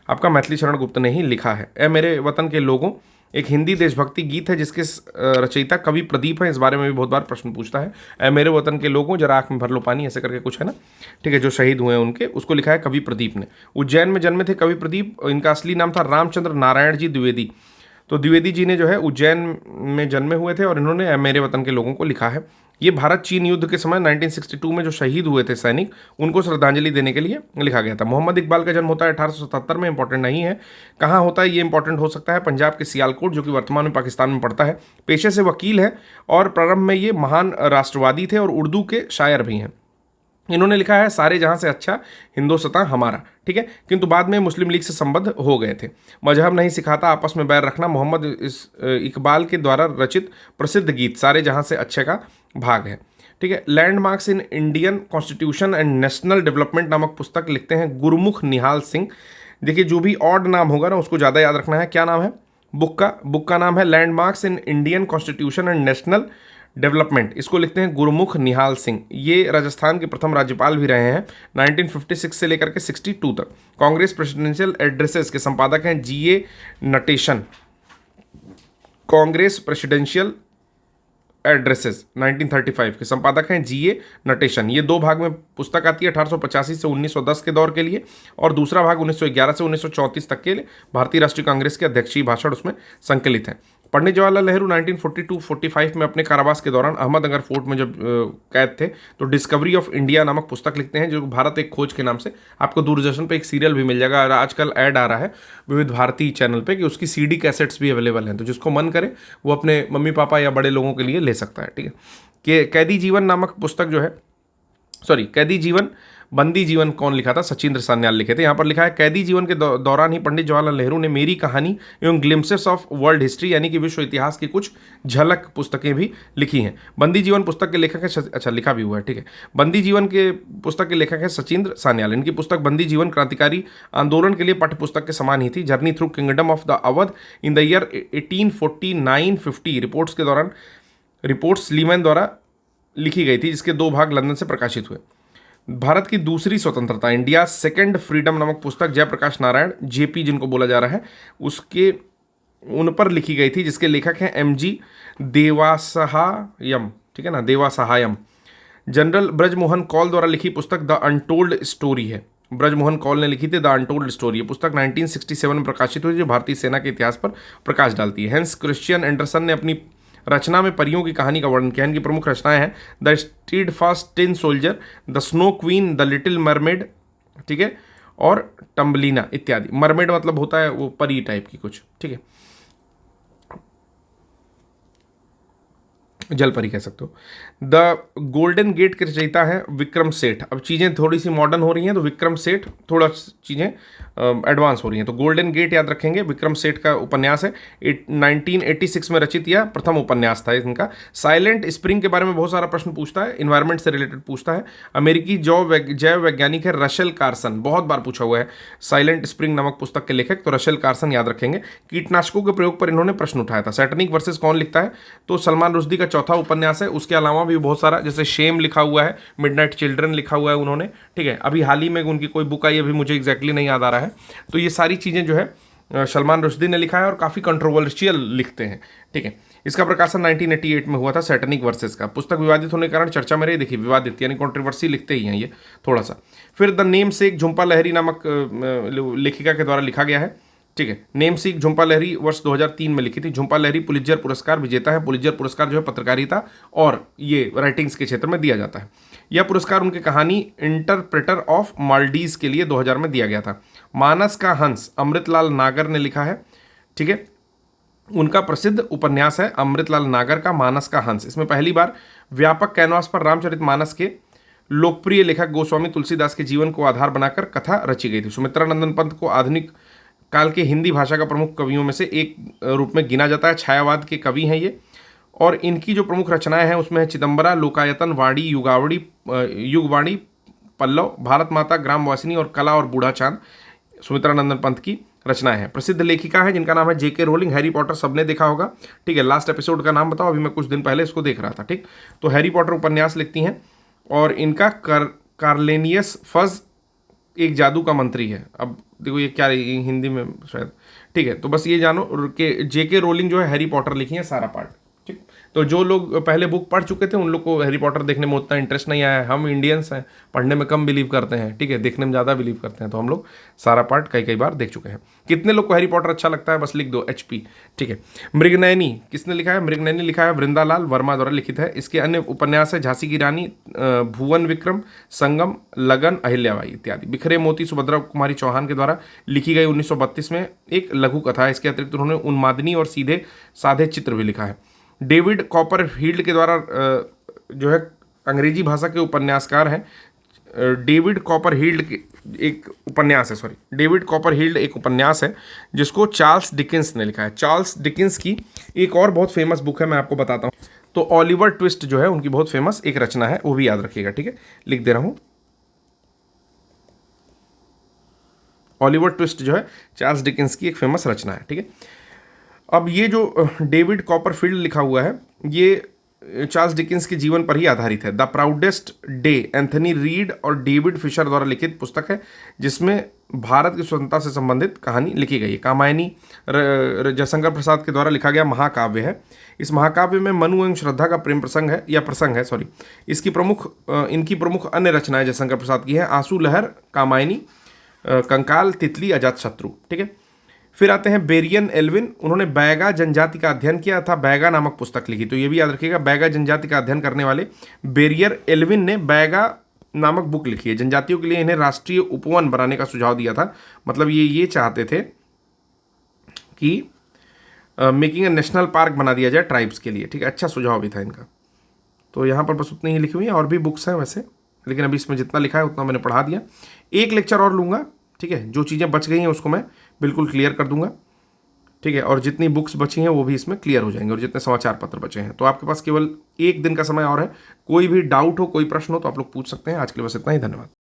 आपका मैथिली शरण गुप्त ने ही लिखा है। ए मेरे वतन के लोगों एक हिंदी देशभक्ति गीत है जिसके रचयिता कवि प्रदीप हैं। इस बारे में भी बहुत बार प्रश्न पूछता है। ए मेरे वतन के लोगों जरा आँख में भर लो पानी, ऐसे करके कुछ है ना। ठीक है, जो शहीद हुए हैं उनके, उसको लिखा है कवि प्रदीप ने। उज्जैन में जन्मे थे कवि प्रदीप। इनका असली नाम था रामचंद्र नारायण जी द्विवेदी। तो द्विवेदी जी ने जो है उज्जैन में जन्मे हुए थे और इन्होंने मेरे वतन के लोगों को लिखा है। ये भारत चीन युद्ध के समय 1962 में जो शहीद हुए थे सैनिक, उनको श्रद्धांजलि देने के लिए लिखा गया था। मोहम्मद इकबाल का जन्म होता है 1877 में, इंपॉर्टेंट नहीं है कहाँ होता है, ये इंपॉर्टेंट हो सकता है पंजाब के सियालकोट, जो कि वर्तमान में पाकिस्तान में पड़ता है। पेशे से वकील है और प्रारंभ में ये महान राष्ट्रवादी थे और उर्दू के शायर भी हैं। इन्होंने लिखा है सारे जहां से अच्छा हिंदुस्तान हमारा। ठीक है, किंतु बाद में मुस्लिम लीग से संबद्ध हो गए थे। मजहब नहीं सिखाता आपस में बैर रखना मोहम्मद इकबाल के द्वारा रचित प्रसिद्ध गीत सारे जहां से अच्छे का भाग है। ठीक है, landmarks in Indian constitution and national development नामक पुस्तक लिखते हैं गुरमुख निहाल सिंह। देखिए, जो भी ऑड नाम होगा ना उसको ज़्यादा याद रखना है। क्या नाम है बुक का? बुक का नाम है landmarks in Indian constitution and national development, इसको लिखते हैं गुरमुख निहाल सिंह। ये राजस्थान के प्रथम राज्यपाल भी रहे हैं 1956 से लेकर के 62 तक। कांग्रेस प्रेसिडेंशियल एड्रेसेस के संपादक हैं जीए नटेशन। कांग्रेस प्रेसिडेंशियल एड्रेसेस 1935 के संपादक हैं जीए नटेशन। ये 2 भाग में पुस्तक आती है, 1885 से 1910 के दौर के लिए, और दूसरा भाग 1911 से 1934 तक के लिए भारतीय राष्ट्रीय कांग्रेस के अध्यक्षीय भाषण उसमें संकलित हैं। पंडित जवाहरलाल नेहरू 1942-45 में अपने कारावास के दौरान अहमदनगर फोर्ट में जब कैद थे तो डिस्कवरी ऑफ इंडिया नामक पुस्तक लिखते हैं, जो भारत एक खोज के नाम से आपको दूरदर्शन पे एक सीरियल भी मिल जाएगा, और आजकल ऐड आ रहा है विविध भारती चैनल पे कि उसकी सीडी कैसेट्स भी अवेलेबल हैं, तो जिसको मन करे वो अपने मम्मी पापा या बड़े लोगों के लिए ले सकता है। ठीक है, कि कैदी जीवन नामक पुस्तक जो है, सॉरी कैदी जीवन बंदी जीवन कौन लिखा था, सचिंद्र सान्याल लिखे थे। यहाँ पर लिखा है कैदी जीवन के दौरान ही पंडित जवाहरलाल नेहरू ने मेरी कहानी एवं ग्लिम्सेस ऑफ वर्ल्ड हिस्ट्री यानी कि विश्व इतिहास की कुछ झलक पुस्तकें भी लिखी हैं। बंदी जीवन पुस्तक के लेखक है, अच्छा लिखा भी हुआ है, ठीक है। बंदी जीवन के पुस्तक के लेखक है सचिंद्र सान्याल। इनकी पुस्तक बंदी जीवन क्रांतिकारी आंदोलन के लिए पाठ्य पुस्तक के समान ही थी। Journey through kingdom of the Awadh in the year 1849-50 reports Lehmann द्वारा लिखी गई थी, जिसके 2 भाग लंदन से प्रकाशित हुए। भारत की दूसरी स्वतंत्रता इंडिया सेकंड फ्रीडम नामक पुस्तक जयप्रकाश नारायण जेपी जिनको बोला जा रहा है उसके उन पर लिखी गई थी, जिसके लेखक हैं एमजी देवासहायम, ठीक है ना, देवासहायम। जनरल ब्रजमोहन कौल द्वारा लिखी पुस्तक द अनटोल्ड स्टोरी है, ब्रजमोहन कौल ने लिखी थी द अनटोल्ड स्टोरी। ये पुस्तक 1967 में प्रकाशित हुई, जो भारतीय सेना के इतिहास पर प्रकाश डालती है। हेंस क्रिश्चियन एंडरसन ने अपनी रचना में परियों की कहानी का वर्णन किया। इनकी प्रमुख रचनाएं हैं the steadfast tin soldier, the snow queen, the little mermaid, ठीक है, और टम्बलिना इत्यादि। मरमेड मतलब होता है वो परी टाइप की कुछ, ठीक है, जल परी कह सकते हो। द गोल्डन गेट के रचयिता है विक्रम सेठ। अब चीज़ें थोड़ी सी मॉडर्न हो रही हैं तो विक्रम सेठ थोड़ा चीज़ें एडवांस हो रही हैं, तो गोल्डन गेट याद रखेंगे, विक्रम सेठ का उपन्यास है। 1986 में रचित यह प्रथम उपन्यास था इनका। साइलेंट स्प्रिंग के बारे में बहुत सारा प्रश्न पूछता है, इन्वायरमेंट से रिलेटेड पूछता है। अमेरिकी जैव वैज्ञानिक है रशेल कार्सन, बहुत बार पूछा हुआ है साइलेंट स्प्रिंग नामक पुस्तक के लेखक, तो रशेल कार्सन याद रखेंगे। कीटनाशकों के प्रयोग पर इन्होंने प्रश्न उठाया था। सैटनिक वर्सेस कौन लिखता है, तो सलमान रुश्दी का चौथा उपन्यास है। उसके अलावा भी बहुत सारा, जैसे शेम लिखा हुआ है, मिडनाइट चिल्ड्रन लिखा हुआ है उन्होंने, ठीक है। अभी हाल ही में उनकी कोई बुक आई, अभी मुझे एग्जैक्टली नहीं याद आ रहा है। तो ये सारी चीज़ें जो है सलमान रुश्दी ने लिखा है और काफ़ी कंट्रोवर्शियल लिखते हैं, ठीक है। इसका प्रकाशन 1988 में हुआ था, सैटनिक वर्सेस का। पुस्तक विवादित होने के कारण चर्चा में रही। देखिए विवादित यानी कंट्रोवर्सी लिखते ही हैं ये थोड़ा सा। फिर द नेम सेक झुम्पा लहरी नामक लेखिका के द्वारा लिखा गया है, ठीक है। नेम सीक झुम्पा लहरी वर्ष 2003 में लिखी थी। झुम्पा लहरी पुलित्जर पुरस्कार विजेता है। पुलित्जर पुरस्कार जो है पत्रकारिता और ये राइटिंग्स के क्षेत्र में दिया जाता है। यह पुरस्कार उनकी कहानी इंटरप्रेटर ऑफ माल्डीज के लिए 2000 में दिया गया था। मानस का हंस अमृतलाल नागर ने लिखा है, ठीक है। उनका प्रसिद्ध उपन्यास है अमृतलाल नागर का मानस का हंस। इसमें पहली बार व्यापक कैनवास पर रामचरितमानस के लोकप्रिय लेखक गोस्वामी तुलसीदास के जीवन को आधार बनाकर कथा रची गई थी। सुमित्रा नंदन पंत को आधुनिक काल के हिंदी भाषा का प्रमुख कवियों में से एक रूप में गिना जाता है। छायावाद के कवि हैं ये, और इनकी जो प्रमुख रचनाएं हैं उसमें है चिदम्बरा, लोकायतन, वाणी, युगवाणी, पल्लव, भारत माता, ग्रामवासिनी और कला और बूढ़ा चांद सुमित्रा नंदन पंत की रचनाएं हैं। प्रसिद्ध लेखिका है जिनका नाम है जेके रोलिंग। हैरी पॉटर सबने देखा होगा, ठीक है। लास्ट एपिसोड का नाम बताओ, अभी मैं कुछ दिन पहले इसको देख रहा था, ठीक। तो हैरी पॉटर उपन्यास लिखती हैं और इनका कार्लेनियस फज एक जादू का मंत्री है। अब देखो ये क्या हिंदी में शायद, ठीक है। तो बस ये जानो कि जेके रोलिंग जो है हैरी पॉटर लिखी है सारा पार्ट, ठीक। तो जो लोग पहले बुक पढ़ चुके थे उन लोग को हैरी पॉटर देखने में उतना इंटरेस्ट नहीं आया है। हम इंडियंस हैं, पढ़ने में कम बिलीव करते हैं, ठीक है, देखने में ज़्यादा बिलीव करते हैं, तो हम लोग सारा पार्ट कई बार देख चुके हैं। कितने लोग को हैरी पॉटर अच्छा लगता है बस लिख दो HP, ठीक है। मृगनयनी किसने लिखा है, मृगनयनी लिखा है वृंदालाल वर्मा द्वारा लिखित है। इसके अन्य उपन्यास है झांसी की रानी, भुवन विक्रम, संगम, लगन, अहिल्याबाई इत्यादि। बिखरे मोती सुभद्रा कुमारी चौहान के द्वारा लिखी गई 1932 में एक लघु कथा है। इसके अतिरिक्त उन्होंने उन्मादनी और सीधे साधे चित्र भी लिखा है। डेविड कॉपरफील्ड के द्वारा जो है अंग्रेजी भाषा के उपन्यासकार हैं। डेविड कॉपरफील्ड एक उपन्यास है, डेविड कॉपरफील्ड एक उपन्यास है जिसको चार्ल्स डिकिंस ने लिखा है। चार्ल्स डिकिंस की एक और बहुत फेमस बुक है, मैं आपको बताता हूँ। तो ऑलिवर ट्विस्ट जो है उनकी बहुत फेमस एक रचना है, वो भी याद रखिएगा, ठीक है, लिख दे रहा हूँ। ऑलिवर ट्विस्ट जो है चार्ल्स डिकिंस की एक फेमस रचना है, ठीक है। अब ये जो डेविड कॉपरफील्ड लिखा हुआ है, ये चार्ल्स डिकिंस के जीवन पर ही आधारित है। The proudest day Anthony read और डेविड फिशर द्वारा लिखित पुस्तक है जिसमें भारत की स्वतंत्रता से संबंधित कहानी लिखी गई है। कामायनी जयशंकर प्रसाद के द्वारा लिखा गया महाकाव्य है। इस महाकाव्य में मनु एवं श्रद्धा का प्रेम प्रसंग है या प्रसंग है, सॉरी। इनकी प्रमुख अन्य रचनाएं जयशंकर प्रसाद की हैं आंसू लहर, कामायनी, कंकाल, तितली, अजातशत्रु। ठीक है, फिर आते हैं बेरियन एल्विन। उन्होंने बैगा जनजाति का अध्ययन किया था, बैगा नामक पुस्तक लिखी। तो ये भी याद रखिएगा, बैगा जनजाति का अध्ययन करने वाले बेरियर एल्विन ने बैगा नामक बुक लिखी है। जनजातियों के लिए इन्हें राष्ट्रीय उपवन बनाने का सुझाव दिया था। मतलब ये चाहते थे कि मेकिंग ए नेशनल पार्क बना दिया जाए ट्राइब्स के लिए। ठीक है, अच्छा सुझाव भी था इनका। तो यहाँ पर बस उतनी ही लिखी हुई है, और भी बुक्स हैं वैसे, लेकिन अभी इसमें जितना लिखा है उतना मैंने पढ़ा दिया। एक लेक्चर और लूँगा, ठीक है, जो चीज़ें बच गई हैं उसको मैं बिल्कुल क्लियर कर दूंगा। ठीक है, और जितनी बुक्स बची हैं वो भी इसमें क्लियर हो जाएंगे, और जितने समाचार पत्र बचे हैं। तो आपके पास केवल एक दिन का समय और है। कोई भी डाउट हो, कोई प्रश्न हो तो आप लोग पूछ सकते हैं। आज के लिए बस इतना ही, धन्यवाद।